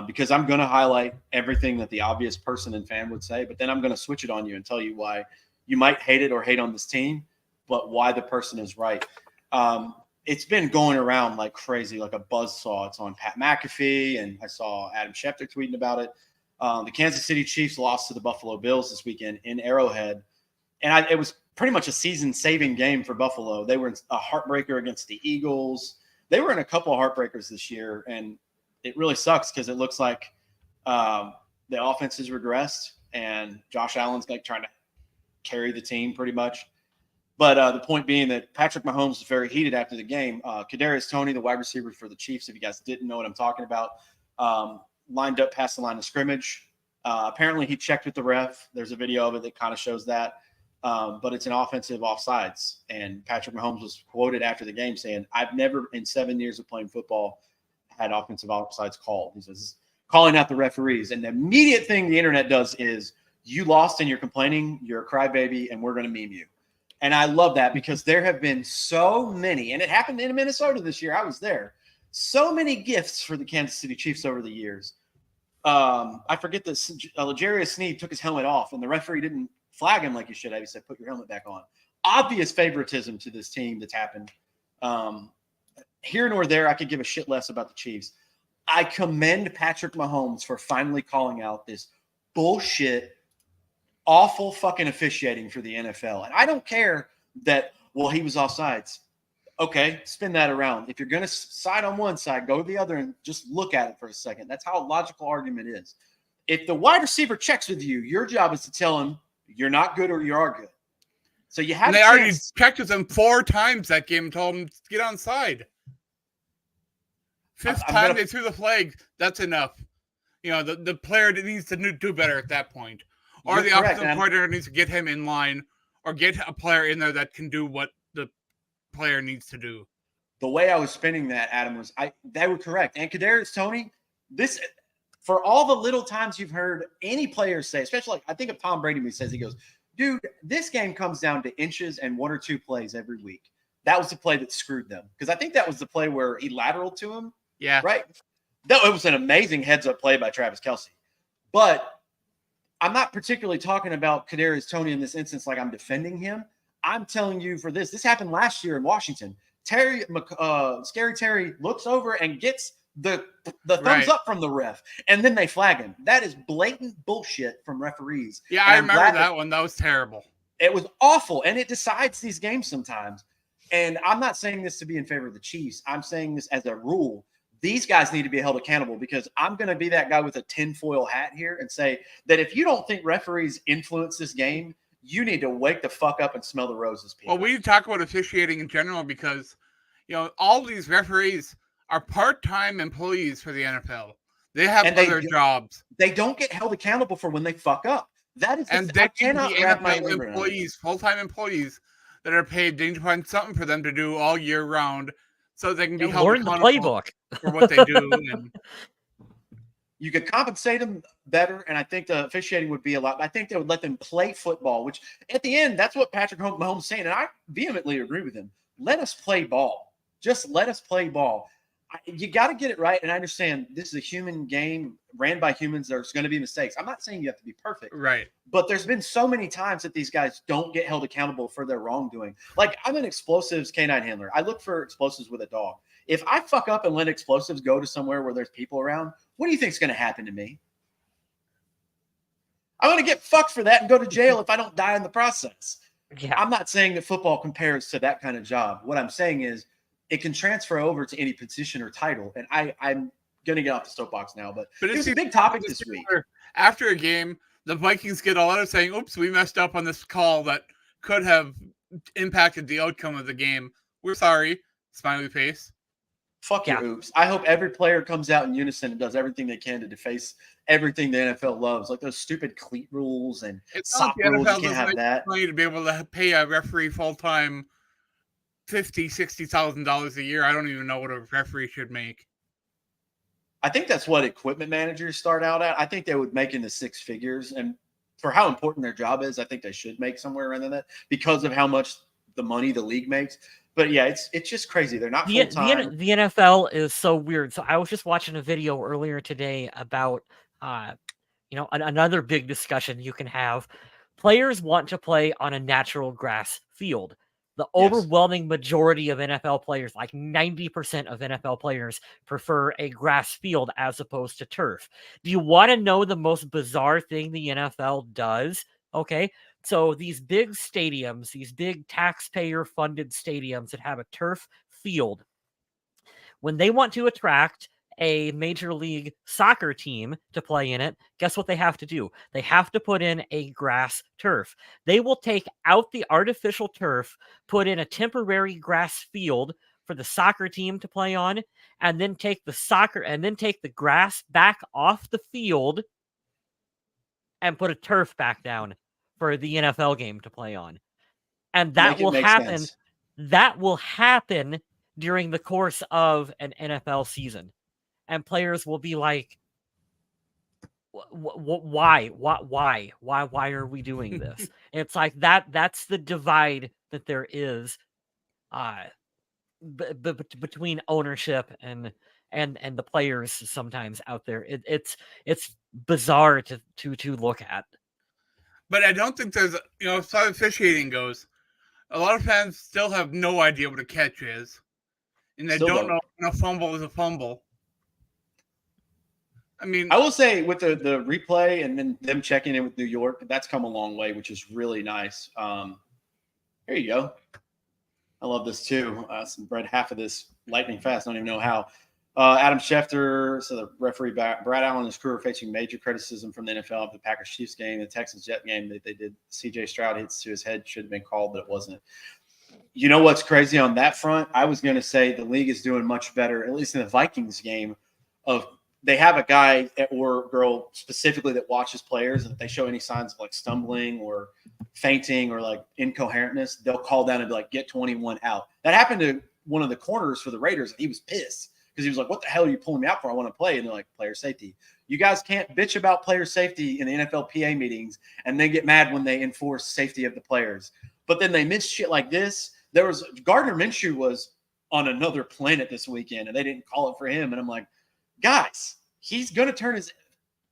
because I'm going to highlight everything that the obvious person and fan would say, but then I'm going to switch it on you and tell you why you might hate it or hate on this team, but why the person is right. It's been going around like crazy, like a buzzsaw. It's on Pat McAfee, and I saw Adam Schefter tweeting about it. The Kansas City Chiefs lost to the Buffalo Bills this weekend in Arrowhead, and it was pretty much a season-saving game for Buffalo. They were a heartbreaker against the Eagles. They were in a couple of heartbreakers this year, and it really sucks because it looks like the offense has regressed, and Josh Allen's like trying to carry the team pretty much. But the point being that Patrick Mahomes was very heated after the game. Kadarius Toney, the wide receiver for the Chiefs, if you guys didn't know what I'm talking about, lined up past the line of scrimmage. Apparently he checked with the ref. There's a video of it that kind of shows that. But it's an offensive offsides. And Patrick Mahomes was quoted after the game saying, "I've never in 7 years of playing football had offensive offsides called." He says, calling out the referees. And the immediate thing the internet does is, you lost and you're complaining, you're a crybaby, and we're going to meme you. And I love that, because there have been so many, and it happened in Minnesota this year. I was there. So many gifts for the Kansas City Chiefs over the years. I forget that L'Jarius Sneed took his helmet off, and the referee didn't flag him like he should have. He said, "Put your helmet back on." Obvious favoritism to this team that's happened. Here nor there, I could give a shit less about the Chiefs. I commend Patrick Mahomes for finally calling out this bullshit, awful fucking officiating for the NFL. And I don't care that, well, he was offsides. Okay, spin that around. If you're going to side on one side, go to the other and just look at it for a second. That's how a logical argument is. If the wide receiver checks with you, your job is to tell him you're not good or you are good. So you have. And
they already checked with him 4 times that game and told him to get on side. 5th time they threw the flag. That's enough. You know, the player needs to do better at that point. Or the offensive coordinator needs to get him in line, or get a player in there that can do what the player needs to do.
The way I was spinning that, Adam, was they were correct. And Kadarius Toney, this, for all the little times you've heard any player say, especially like I think of Tom Brady when he says, he goes, "Dude, this game comes down to inches and 1 or 2 plays every week." That was the play that screwed them, because I think that was the play where he lateraled to him.
Yeah,
right. It was an amazing heads-up play by Travis Kelce, but I'm not particularly talking about Kadarius Toney in this instance like I'm defending him. I'm telling you, for this happened last year in Washington. Scary Terry looks over and gets the thumbs up from the ref, and then they flag him. That is blatant bullshit from referees.
Yeah, I remember that one. That was terrible.
It was awful, and it decides these games sometimes. And I'm not saying this to be in favor of the Chiefs. I'm saying this as a rule. These guys need to be held accountable, because I'm going to be that guy with a tinfoil hat here and say that if you don't think referees influence this game, you need to wake the fuck up and smell the roses, people.
Well, we talk about officiating in general because, you know, all these referees are part-time employees for the NFL. They have other jobs.
They don't get held accountable for when they fuck up. That is,
and they cannot wrap my employees, full-time employees that are paid. They need to find something for them to do all year round, so they can be held accountable the playbook for what they do. And
you could compensate them better, and I think the officiating would be a lot. I think they would let them play football, which at the end, that's what Patrick Mahomes is saying, and I vehemently agree with him. Let us play ball. Just let us play ball. You got to get it right, and I understand this is a human game ran by humans. There's going to be mistakes. I'm not saying you have to be perfect.
Right.
But there's been so many times that these guys don't get held accountable for their wrongdoing. Like, I'm an explosives canine handler. I look for explosives with a dog. If I fuck up and let explosives go to somewhere where there's people around, what do you think is going to happen to me? I'm going to get fucked for that and go to jail if I don't die in the process.
Yeah.
I'm not saying that football compares to that kind of job. What I'm saying is it can transfer over to any position or title. And I'm going to get off the soapbox now, but it was a big topic this week.
After a game, the Vikings get a letter saying, oops, we messed up on this call that could have impacted the outcome of the game. We're sorry. Smiley face.
Fuck your oops. I hope every player comes out in unison and does everything they can to deface everything the NFL loves, like those stupid cleat rules and sock rules. You can't have that.
Money to be able to pay a referee full time $50,000-$60,000 a year. I don't even know what a referee should make.
I think that's what equipment managers start out at. I think they would make in the six figures, and for how important their job is, I think they should make somewhere around that because of how much the money the league makes. But yeah, it's just crazy. They're not full time.
The NFL is so weird. So I was just watching a video earlier today about, another big discussion you can have. Players want to play on a natural grass field. The overwhelming majority of NFL players, like 90% of NFL players, prefer a grass field as opposed to turf. Do you want to know the most bizarre thing the NFL does? Okay. So these big stadiums, these big taxpayer-funded stadiums that have a turf field, when they want to attract a major league soccer team to play in it, guess what they have to do? They have to put in a grass turf. They will take out the artificial turf, put in a temporary grass field for the soccer team to play on, and then take the grass back off the field and put a turf back down for the NFL game to play on. And that will happen.
Sense.
That will happen during the course of an NFL season. And players will be like, why are we doing this? It's like that's the divide that there is between ownership and the players sometimes out there. It's bizarre to look at.
But I don't think there's, as far as officiating goes, a lot of fans still have no idea what a catch is. And they don't know when a fumble is a fumble. I mean,
I will say with the replay and then them checking in with New York, that's come a long way, which is really nice. Here you go. I love this too. Some bread half of this lightning fast. I don't even know how. Adam Schefter, so the referee Brad Allen and his crew are facing major criticism from the NFL of the Packers-Chiefs game, the Texans-Jet game that they did. C.J. Stroud hits to his head, should have been called, but it wasn't. You know what's crazy on that front? I was going to say the league is doing much better, at least in the Vikings game, of they have a guy or girl specifically that watches players, and if they show any signs of like stumbling or fainting or like incoherentness, they'll call down and be like, get 21 out. That happened to one of the corners for the Raiders, and he was pissed because he was like, what the hell are you pulling me out for? I want to play. And they're like, player safety. You guys can't bitch about player safety in the NFLPA meetings and then get mad when they enforce safety of the players. But then they miss shit like this. There was Gardner Minshew was on another planet this weekend, and they didn't call it for him. And I'm like, guys, he's going to turn his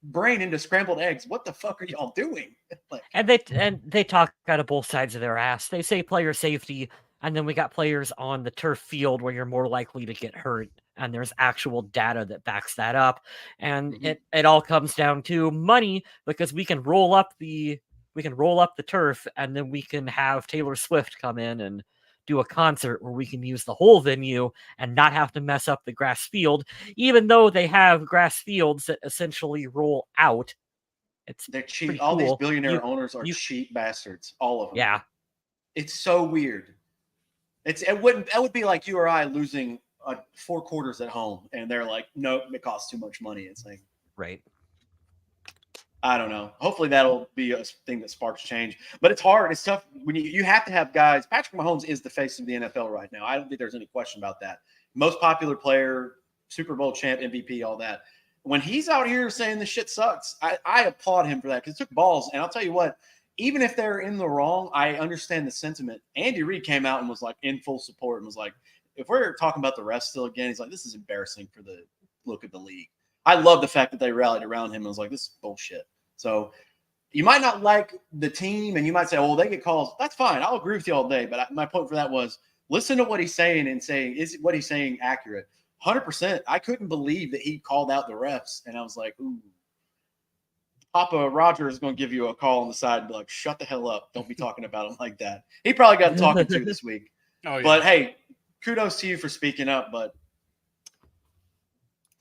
brain into scrambled eggs. What the fuck are y'all doing? Like,
and they talk out of both sides of their ass. They say player safety, and then we got players on the turf field where you're more likely to get hurt, and there's actual data that backs that up. And it all comes down to money, because we can roll up the turf, and then we can have Taylor Swift come in and do a concert where we can use the whole venue and not have to mess up the grass field, even though they have grass fields that essentially roll out.
They're cheap. All these billionaire owners are cheap bastards. All of them.
Yeah.
It's so weird. That would be like you or I losing 4 quarters at home, and they're like, nope, it costs too much money. It's like,
right.
I don't know. Hopefully that'll be a thing that sparks change. But it's hard. It's tough when you have to have guys. Patrick Mahomes is the face of the NFL right now. I don't think there's any question about that. Most popular player, Super Bowl champ, MVP, all that. When he's out here saying this shit sucks, I applaud him for that, because it took balls. And I'll tell you what, even if they're in the wrong, I understand the sentiment. Andy Reid came out and was like in full support and was like, if we're talking about the refs still again, he's like, this is embarrassing for the look of the league. I love the fact that they rallied around him and was like, this is bullshit. So you might not like the team, and you might say, oh, they get calls. That's fine. I'll agree with you all day. But my point for that was, listen to what he's saying and saying, is what he's saying accurate? 100%. I couldn't believe that he called out the refs. And I was like, ooh. Papa Roger is going to give you a call on the side and be like, shut the hell up. Don't be talking about him like that. He probably got talking to this week.
Oh, yeah.
But, hey, kudos to you for speaking up. But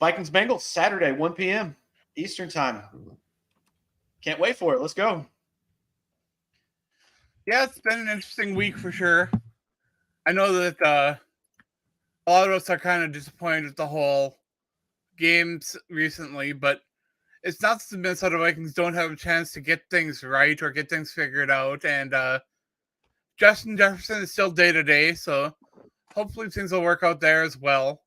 Vikings Bengals, Saturday, 1 p.m. Eastern time. Can't wait for it. Let's go.
Yeah, it's been an interesting week for sure. I know that a lot of us are kind of disappointed with the whole games recently, but it's not that the Minnesota Vikings don't have a chance to get things right or get things figured out. And Justin Jefferson is still day-to-day, so hopefully things will work out there as well.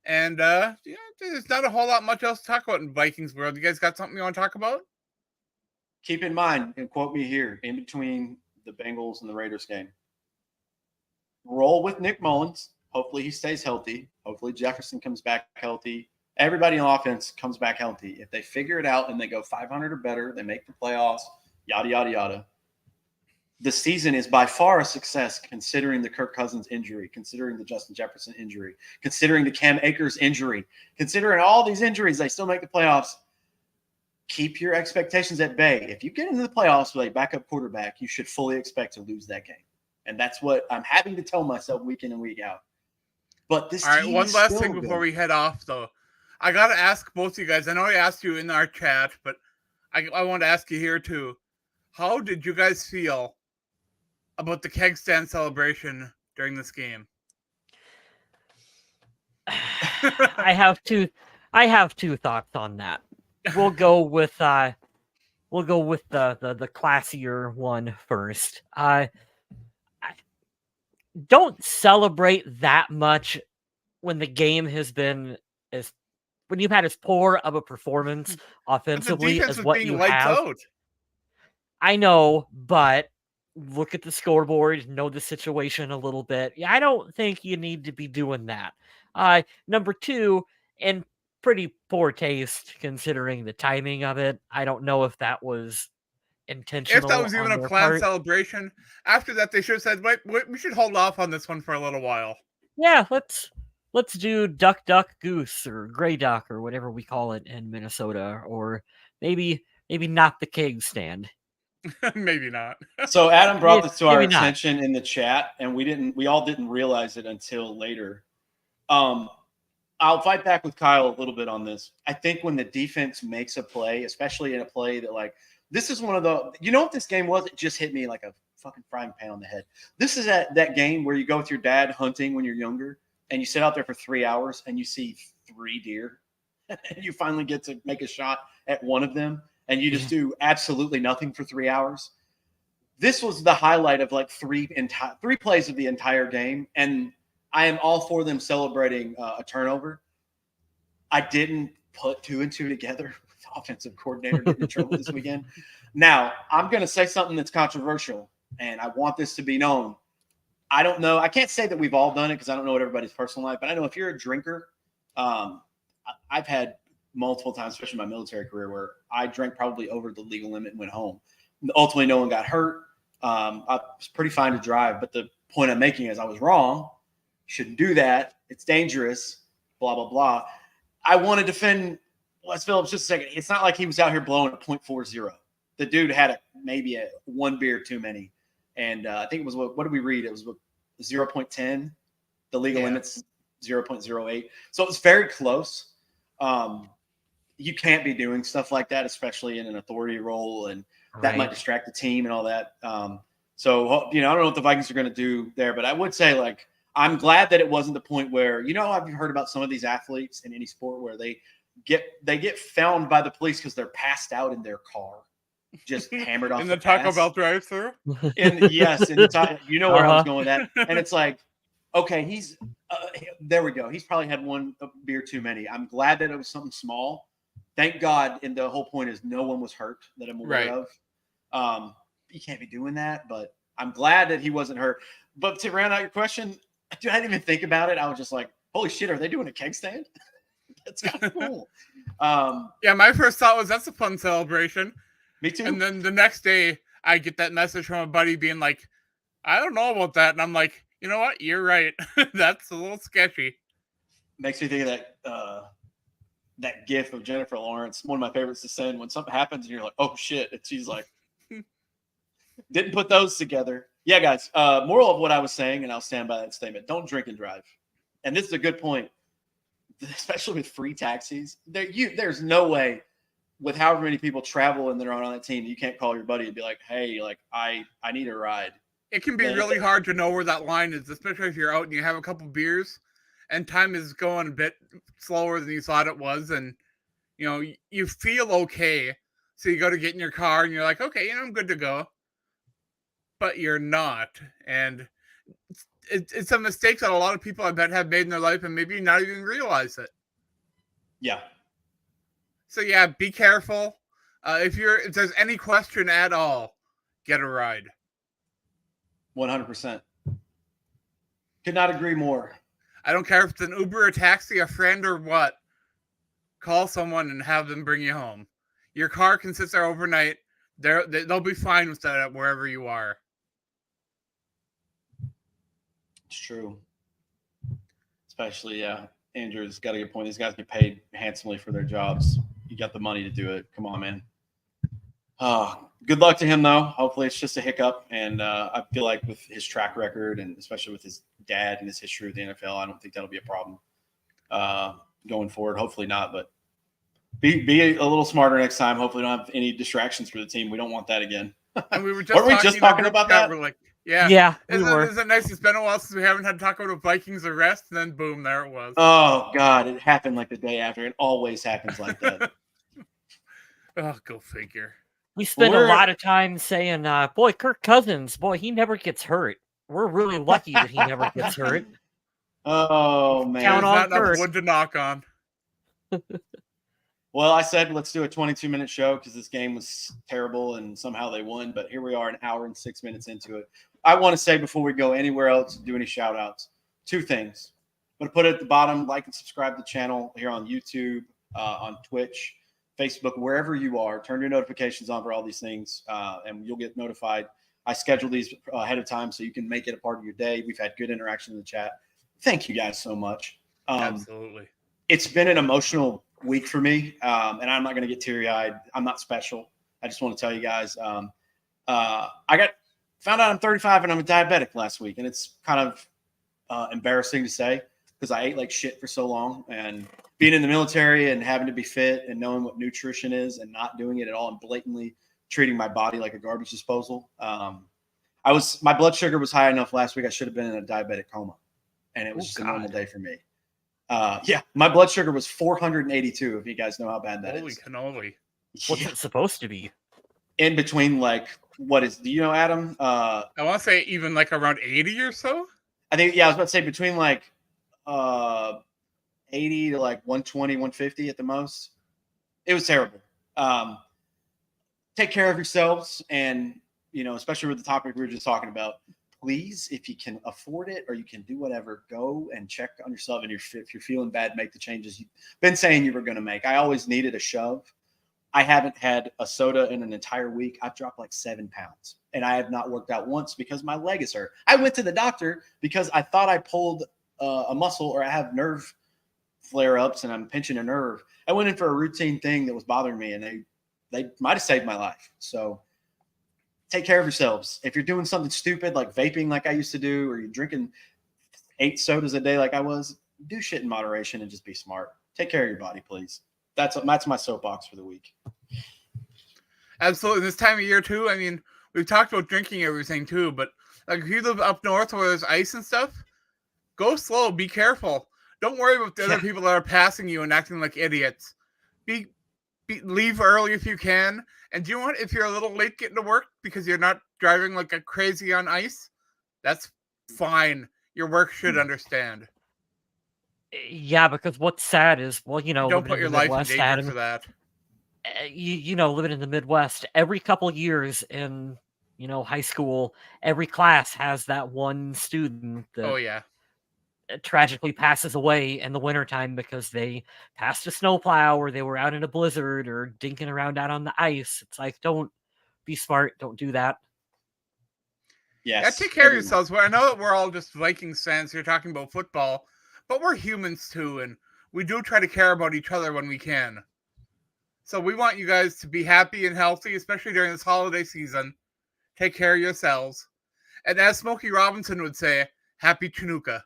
And there's not a whole lot much else to talk about in Vikings world. You guys got something you want to talk about?
Keep in mind, and quote me here, in between the Bengals and the Raiders game, roll with Nick Mullins. Hopefully he stays healthy. Hopefully Jefferson comes back healthy. Everybody on offense comes back healthy. If they figure it out and they go 500 or better, they make the playoffs, yada, yada, yada. The season is by far a success considering the Kirk Cousins injury, considering the Justin Jefferson injury, considering the Cam Akers injury, considering all these injuries, they still make the playoffs. Keep your expectations at bay. If you get into the playoffs with a backup quarterback, you should fully expect to lose that game. And that's what I'm having to tell myself week in and week out. But this
all right,
team
one last thing before we head off, though. I got to ask both of you guys. I know I asked you in our chat, but I want to ask you here, too. How did you guys feel about the keg stand celebration during this game?
I have two thoughts on that. We'll go with the classier one first. Don't celebrate that much when the game has been when you've had as poor of a performance offensively as what you have.
Out.
I know, but look at the scoreboard, know the situation a little bit. Yeah, I don't think you need to be doing that. Number two, and pretty poor taste considering the timing of it. I don't know if that was intentional.
If that was even a planned celebration, after that they should have said, "Wait, we should hold off on this one for a little while."
Yeah, let's do duck, duck, goose, or gray duck, or whatever we call it in Minnesota, or maybe not the keg stand.
Maybe not.
So Adam brought this to our attention in the chat, and we all didn't realize it until later. I'll fight back with Kyle a little bit on this. I think when the defense makes a play, especially in a play that this is one of the, you know what this game was? It just hit me like a fucking frying pan on the head. This is that game where you go with your dad hunting when you're younger and you sit out there for 3 hours and you see 3 deer and you finally get to make a shot at one of them and you just do absolutely nothing for 3 hours. This was the highlight of like three plays of the entire game. And I am all for them celebrating a turnover. I didn't put 2 and 2 together with the offensive coordinator getting in trouble this weekend. Now, I'm going to say something that's controversial, and I want this to be known. I don't know. I can't say that we've all done it because I don't know what everybody's personal life, but I know if you're a drinker, I've had multiple times, especially in my military career, where I drank probably over the legal limit and went home. Ultimately, no one got hurt. I was pretty fine to drive, but the point I'm making is I was wrong. Shouldn't do that. It's dangerous, blah, blah, blah. I want to defend Les Phillips just a second. It's not like he was out here blowing a .40. The dude had maybe a 1 beer too many. And I think it was, what did we read? It was 0.10. The legal limit's 0.08. So it was very close. You can't be doing stuff like that, especially in an authority role. And that might distract the team and all that. So, I don't know what the Vikings are going to do there. But I would say, I'm glad that it wasn't the point where, I've heard about some of these athletes in any sport where they get found by the police because they're passed out in their car, just hammered off
in the Taco Bell drive-thru.
Yes, in the where I was going with that, and it's like, okay, he's there we go. He's probably had 1 beer too many. I'm glad that it was something small. Thank God, and the whole point is no one was hurt that I'm aware of. You can't be doing that, but I'm glad that he wasn't hurt. But to round out your question, I didn't even think about it. I was just like, holy shit, are they doing a keg stand? That's kind of cool.
My first thought was that's a fun celebration.
Me too.
And then the next day, I get that message from a buddy being like, I don't know about that. And I'm like, you know what? You're right. That's a little sketchy.
Makes me think of that that gif of Jennifer Lawrence, one of my favorites to send, when something happens and you're like, oh shit, and she's like, didn't put those together. Yeah, guys, moral of what I was saying, and I'll stand by that statement, don't drink and drive. And this is a good point, especially with free taxis. There's no way with however many people travel and they're on that team, you can't call your buddy and be like, hey, like I need a ride.
It can be really hard to know where that line is, especially if you're out and you have a couple beers and time is going a bit slower than you thought it was. And, you know, you feel okay. So you go to get in your car and you're like, okay, you know, I'm good to go. But you're not. And it's a mistake that a lot of people, I bet, have made in their life and maybe not even realize it.
Yeah.
So yeah, be careful. If there's any question at all, get a ride.
100%. Could not agree more.
I don't care if it's an Uber, a taxi, a friend, or what. Call someone and have them bring you home. Your car can sit there overnight. They'll be fine with that wherever you are.
It's true. Especially, Andrew's got a good point. These guys get paid handsomely for their jobs. You got the money to do it. Come on, man. Good luck to him, though. Hopefully it's just a hiccup. And I feel like with his track record and especially with his dad and his history with the NFL, I don't think that'll be a problem going forward. Hopefully not, but be a little smarter next time. Hopefully don't have any distractions for the team. We don't want that again.
And we were
just talking about that?
We're like, yeah.
Yeah,
Isn't it nice? It's been a while since we haven't had to talk about a Vikings arrest, and then boom, there it was.
Oh, God. It happened like the day after. It always happens like that.
Oh, go figure.
We spend a lot of time saying, boy, Kirk Cousins, boy, he never gets hurt. We're really lucky that he never gets hurt.
Oh, man.
Count on
There's not enough
Kirk.
wood to knock on.
Well, I said let's do a 22-minute show because this game was terrible and somehow they won. But here we are, an hour and 6 minutes into it. I want to say before we go anywhere else, do any shout-outs, two things. I'm going to put it at the bottom, like and subscribe to the channel here on YouTube, on Twitch, Facebook, wherever you are. Turn your notifications on for all these things, and you'll get notified. I schedule these ahead of time so you can make it a part of your day. We've had good interaction in the chat. Thank you guys so much.
Absolutely.
It's been an emotional week for me, and I'm not going to get teary-eyed. I'm not special. I just want to tell you guys, I found out I'm 35 and I'm a diabetic last week, and it's kind of embarrassing to say because I ate like shit for so long, and being in the military and having to be fit and knowing what nutrition is and not doing it at all and blatantly treating my body like a garbage disposal. My blood sugar was high enough last week. I should have been in a diabetic coma, and it was just a normal day for me. My blood sugar was 482. If you guys know how bad that
Holy
is.
cannoli.
What's it supposed to be?
In between, like, do you know, Adam?
I want to say even like around 80 or so.
I think, I was about to say between like 80 to like 120, 150 at the most. It was terrible. Take care of yourselves, and especially with the topic we were just talking about. Please, if you can afford it or you can do whatever, go and check on yourself. And if you're feeling bad, make the changes you've been saying you were going to make. I always needed a shove. I haven't had a soda in an entire week. I've dropped like 7 pounds, and I have not worked out once because my leg is hurt. I went to the doctor because I thought I pulled a muscle or I have nerve flare-ups and I'm pinching a nerve. I went in for a routine thing that was bothering me, and they might have saved my life. So take care of yourselves. If you're doing something stupid like vaping like I used to do, or you're drinking 8 sodas a day like I was, do shit in moderation and just be smart. Take care of your body, please. That's my soapbox for the week.
Absolutely. This time of year, too, I mean, we've talked about drinking everything, too, but like if you live up north where there's ice and stuff, go slow. Be careful. Don't worry about the other people that are passing you and acting like idiots. Leave early if you can. And do you know what? If you're a little late getting to work because you're not driving like a crazy on ice, that's fine. Your work should understand.
Yeah, because what's sad is,
Don't put your life in danger
Adam,
for that.
Living in the Midwest, every couple of years in, high school, every class has that one student that tragically passes away in the wintertime because they passed a snowplow or they were out in a blizzard or dinking around out on the ice. It's like, don't be smart. Don't do that.
Yes.
Take care of yourselves. Well, I know that we're all just Vikings fans here talking about football, but we're humans too, and we do try to care about each other when we can. So we want you guys to be happy and healthy, especially during this holiday season. Take care of yourselves. And as Smokey Robinson would say, happy Chinooka.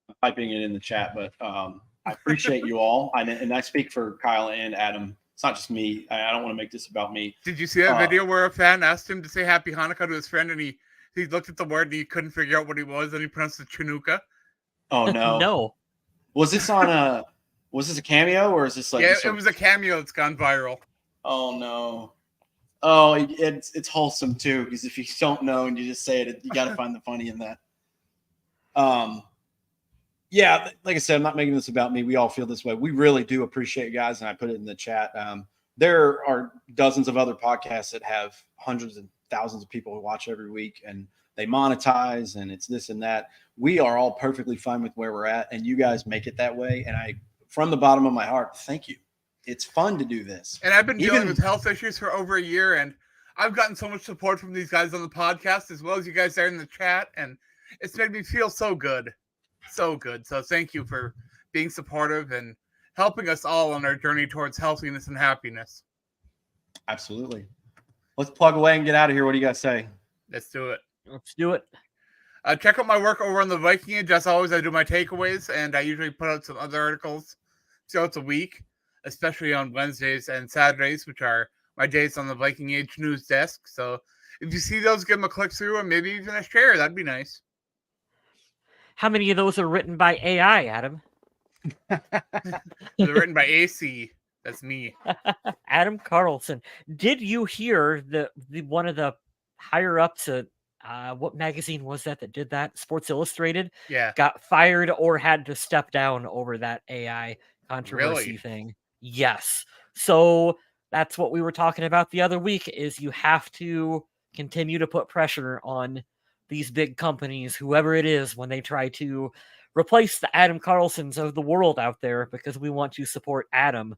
I'm typing it in the chat, but I appreciate you all. And I speak for Kyle and Adam. It's not just me. I don't want to make this about me.
Did you see that video where a fan asked him to say happy Hanukkah to his friend, and he looked at the word and he couldn't figure out what he was, and he pronounced it Chinooka?
Oh, no.
No.
Was this a cameo, or is this like...
Yeah, it was a cameo that's gone viral.
Oh, no. Oh, it's wholesome, too, because if you don't know and you just say it, you got to find the funny in that. Yeah, like I said, I'm not making this about me. We all feel this way. We really do appreciate you guys, and I put it in the chat. There are dozens of other podcasts that have hundreds and thousands of people who watch every week, and they monetize, and it's this and that. We are all perfectly fine with where we're at, and you guys make it that way. And I, from the bottom of my heart, thank you. It's fun to do this.
And I've been dealing with health issues for over a year, and I've gotten so much support from these guys on the podcast, as well as you guys there in the chat, and it's made me feel so good. So good. So thank you for being supportive and helping us all on our journey towards healthiness and happiness.
Absolutely. Let's plug away and get out of here. What do you guys say?
Let's do it.
Let's do it.
Check out my work over on the Viking Age. As always, I do my takeaways, and I usually put out some other articles throughout the week, especially on Wednesdays and Saturdays, which are my days on the Viking Age news desk. So if you see those, give them a click through and maybe even a share. That'd be nice.
How many of those are written by AI, Adam?
They're written by AC. That's me.
Adam Carlson. Did you hear the one of the higher ups at what magazine was that did that? Sports Illustrated?
Yeah.
Got fired or had to step down over that AI controversy thing. Yes. So that's what we were talking about the other week, is you have to continue to put pressure on these big companies, whoever it is, when they try to replace the Adam Carlsons of the world out there, because we want to support Adam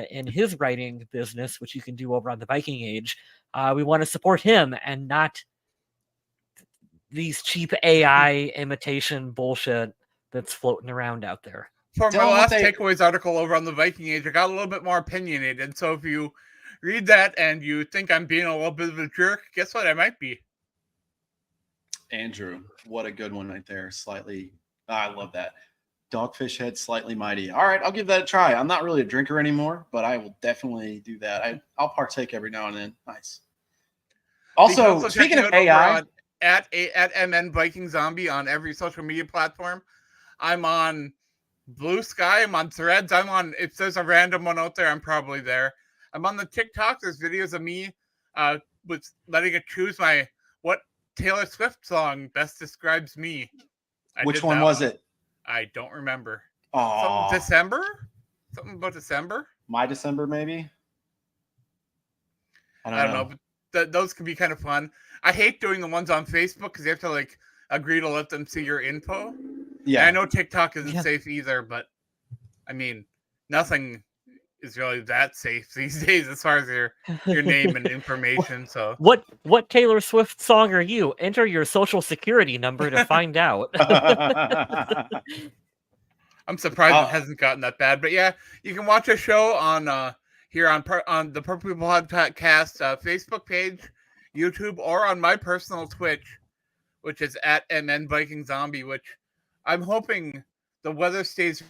in his writing business, which you can do over on the Viking Age. We want to support him and not these cheap AI imitation bullshit that's floating around out there.
For my last takeaways article over on the Viking Age, I got a little bit more opinionated. So if you read that and you think I'm being a little bit of a jerk, guess what? I might be.
Andrew, what a good one right there. Slightly, I love that. Dogfish Head, slightly mighty. All right, I'll give that a try. I'm not really a drinker anymore, but I will definitely do that. I'll partake every now and then. Nice. Also speaking of AI,
at MN Viking Zombie on every social media platform. I'm on Blue Sky. I'm on Threads. I'm on, if there's a random one out there, I'm probably there. I'm on the TikTok. There's videos of me with letting it choose what Taylor Swift song best describes me.
Which one was it?
I don't remember.
Oh,
December? Something about December?
My December, maybe? I don't know.
But those can be kind of fun. I hate doing the ones on Facebook because you have to agree to let them see your info. Yeah. And I know TikTok isn't safe either, but I mean, nothing is really that safe these days as far as your name and information. So
what Taylor Swift song are you? Enter your social security number to find out.
I'm surprised it hasn't gotten that bad, but yeah, you can watch a show on here on the Purple People Podcast Facebook page, YouTube, or on my personal Twitch, which is at MN Viking Zombie, which I'm hoping the weather stays.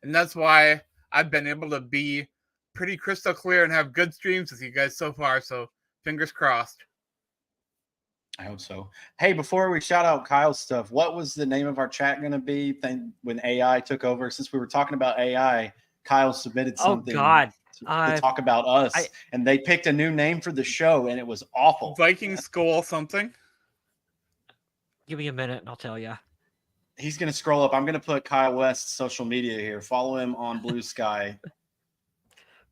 And that's why I've been able to be pretty crystal clear and have good streams with you guys so far. So fingers crossed.
I hope so. Hey, before we shout out Kyle's stuff, what was the name of our chat going to be when AI took over? Since we were talking about AI, Kyle submitted something to talk about us. And they picked a new name for the show, and it was awful.
Viking School something.
Give me a minute, and I'll tell you.
He's going to scroll up. I'm going to put Kyle West's social media here. Follow him on Blue Sky.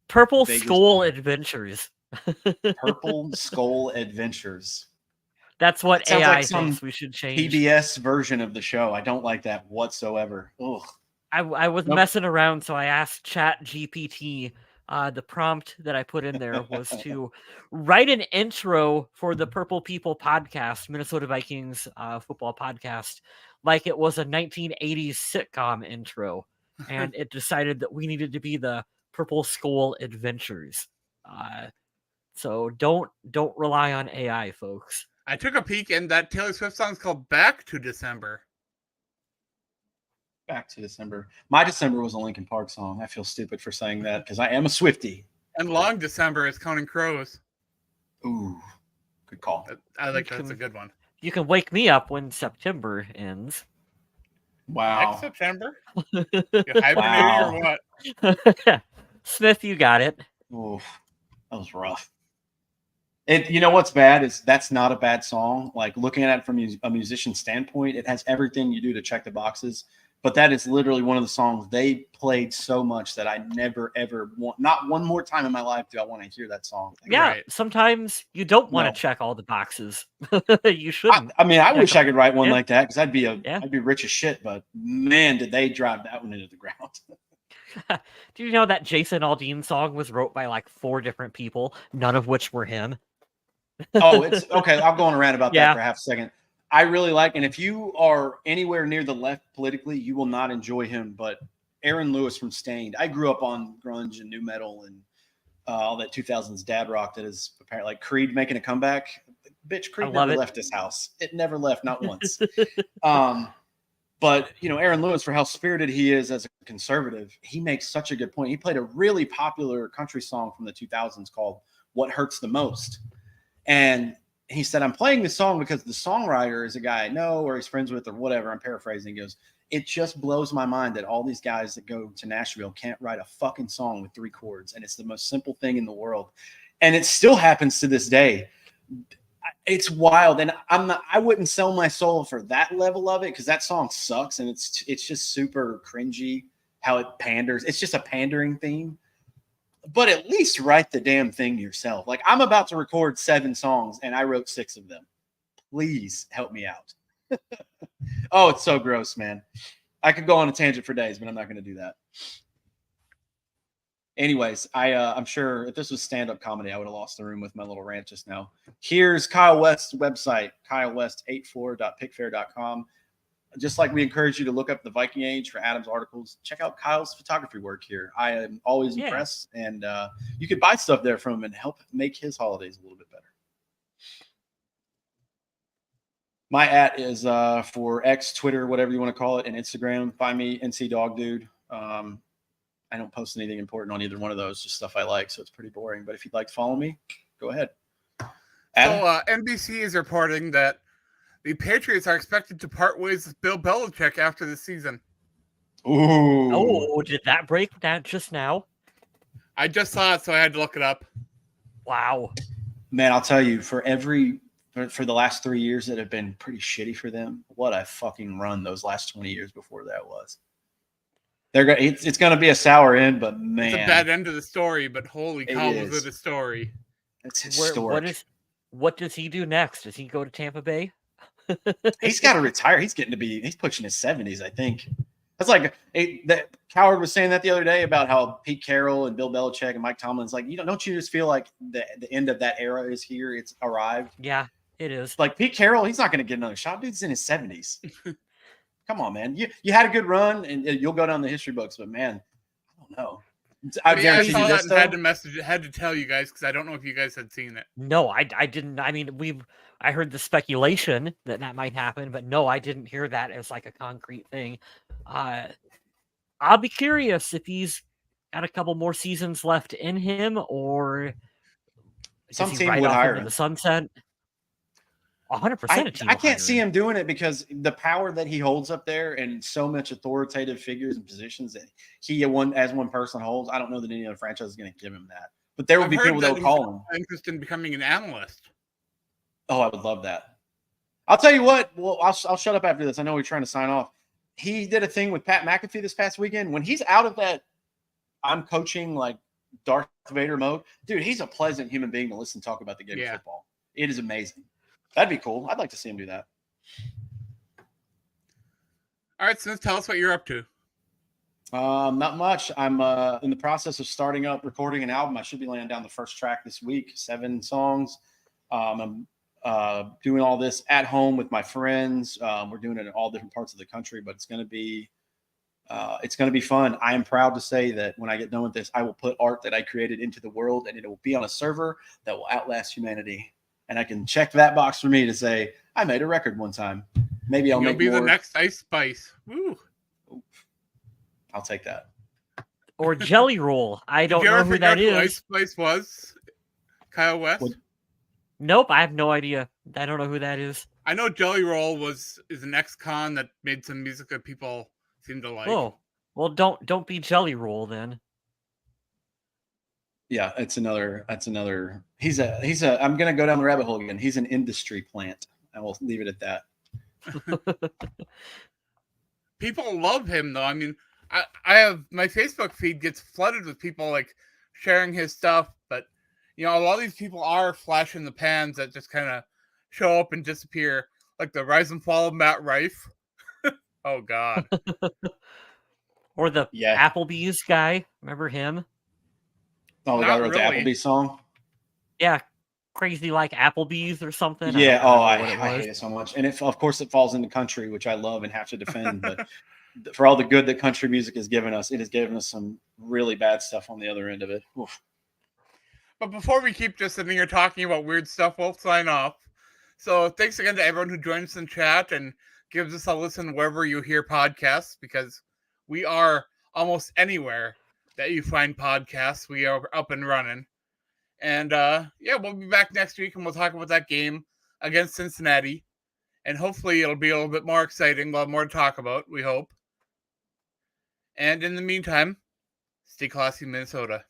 Purple Skull Adventures.
Purple Skull Adventures.
That's what AI thinks we should change.
PBS version of the show. I don't like that whatsoever. Ugh.
I was messing around, so I asked Chat GPT The prompt that I put in there was to write an intro for the Purple People podcast, Minnesota Vikings football podcast, like it was a 1980s sitcom intro. And it decided that we needed to be the Purple Skull Adventures. So don't rely on AI, folks.
I took a peek, and that Taylor Swift song is called Back to December.
Back to December. My December was a Linkin Park song. I feel stupid for saying that because I am a Swiftie.
And Long December is Counting Crows.
Ooh, good call.
I like that's a good one.
You can wake me up when September ends.
Wow.
Next September? You hibernating or what?
Smith, you got it.
Oof, that was rough. You know what's bad is that's not a bad song. Like looking at it from a musician standpoint, it has everything you do to check the boxes. But that is literally one of the songs they played so much that I never, ever want, not one more time in my life do I want to hear that song.
Yeah,
Right.
Sometimes you don't want to check all the boxes. You shouldn't.
I mean, I wish I could write one
Yeah.
like that because I'd be rich as shit. But man, did they drive that one into the ground.
Do you know that Jason Aldean song was wrote by like 4 different people, none of which were him?
Oh, it's okay. I'll go on a rant about
Yeah.
that for half a second. I really like, and if you are anywhere near the left politically, you will not enjoy him. But Aaron Lewis from Stained, I grew up on grunge and new metal and all that 2000s dad rock that is apparently like Creed making a comeback. Bitch, Creed never left this house. It never left, not once. But you know, Aaron Lewis, for how spirited he is as a conservative, he makes such a good point. He played a really popular country song from the 2000s called "What Hurts the Most," and he said, I'm playing this song because the songwriter is a guy I know or he's friends with or whatever. I'm paraphrasing. He goes, it just blows my mind that all these guys that go to Nashville can't write a fucking song with 3 chords. And it's the most simple thing in the world. And it still happens to this day. It's wild. And I wouldn't sell my soul for that level of it because that song sucks. And it's just super cringy how it panders. It's just a pandering theme. But at least write the damn thing yourself. Like I'm about to record 7 songs and I wrote 6 of them. Please help me out. Oh, it's so gross, man. I could go on a tangent for days, but I'm not going to do that. Anyways, I'm sure if this was stand-up comedy, I would have lost the room with my little rant just now. Here's Kyle West's website, kylewest84.pickfair.com. Just like we encourage you to look up the Viking Age for Adam's articles, check out Kyle's photography work here. I am always impressed, and you could buy stuff there from him and help make his holidays a little bit better. My @ is for X, Twitter, whatever you want to call it, and Instagram. Find me, NC Dog Dude. I don't post anything important on either one of those, just stuff I like, so it's pretty boring. But if you'd like to follow me, go ahead. Adam?
So NBC is reporting that the Patriots are expected to part ways with Bill Belichick after the season.
Ooh.
Oh, did that break down just now?
I just saw it, so I had to look it up.
Wow. Man,
I'll tell you, for the last 3 years that have been pretty shitty for them, what a fucking run those last 20 years before that was. It's going to be a sour end, but man.
It's a bad end of the story, but holy cow, was it a story.
It's historic.
What does he do next? Does he go to Tampa Bay?
He's got to retire. He's pushing his 70s, I think. That's like that Coward was saying that the other day about how Pete Carroll and Bill Belichick and Mike Tomlin's like, don't you just feel like the end of that era is here? It's arrived.
Yeah, it is.
Like Pete Carroll, he's not going to get another shot. Dude's in his 70s. Come on, man. You had a good run and you'll go down the history books, but man, I don't know.
I saw that and had to tell you guys because I don't know if you guys had seen it.
No, I didn't. I mean, I heard the speculation that might happen, but no, I didn't hear that as like a concrete thing. I'll be curious if he's got a couple more seasons left in him, or
some
does
team
he ride
would
off
hire
into
him.
the sunset. 100%.
I can't see him doing it because the power that he holds up there and so much authoritative figures and positions that he as one person holds. I don't know that any other franchise is going to give him that. But there will be people that will call him.
Interested in becoming an analyst.
Oh, I would love that. I'll tell you what. Well, I'll shut up after this. I know we're trying to sign off. He did a thing with Pat McAfee this past weekend. When he's out of that, I'm coaching like Darth Vader mode. Dude, he's a pleasant human being to listen talk about the game of football. It is amazing. That'd be cool. I'd like to see him do that.
All right, Smith, tell us what you're up to.
Not much. I'm in the process of starting up recording an album. I should be laying down the first track this week, 7 songs. I'm doing all this at home with my friends. We're doing it in all different parts of the country, but it's going to be fun. I am proud to say that when I get done with this, I will put art that I created into the world, and it will be on a server that will outlast humanity. And I can check that box for me to say I made a record one time. Maybe I'll make
be
more.
The next Ice Spice. Woo!
I'll take that.
Or Jelly Roll. I don't know who that is.
Who Ice Spice was? Kyle West?
What?
Nope, I have no idea. I don't know who that is.
I know Jelly Roll is an ex-con that made some music that people seem to like.
Oh, well, don't be Jelly Roll then.
Yeah, that's another. He's a. I'm gonna go down the rabbit hole again. He's an industry plant. I will leave it at that.
People love him though. I mean, I have my Facebook feed gets flooded with people like sharing his stuff, but a lot of these people are flash in the pans that just kind of show up and disappear, like the rise and fall of Matt Rife. Oh God.
Or the Applebee's guy. Remember him?
Oh, the guy who wrote the Applebee's song?
Yeah. Crazy like Applebee's or something.
Yeah. I hate it so much. And of course it falls into country, which I love and have to defend. But for all the good that country music has given us, it has given us some really bad stuff on the other end of it. Oof.
But before we keep just sitting here talking about weird stuff, we'll sign off. So thanks again to everyone who joins us in chat and gives us a listen wherever you hear podcasts, because we are almost anywhere that you find podcasts. We are up and running. And we'll be back next week and we'll talk about that game against Cincinnati. And hopefully it'll be a little bit more exciting. We'll have more to talk about, we hope. And in the meantime, stay classy, Minnesota.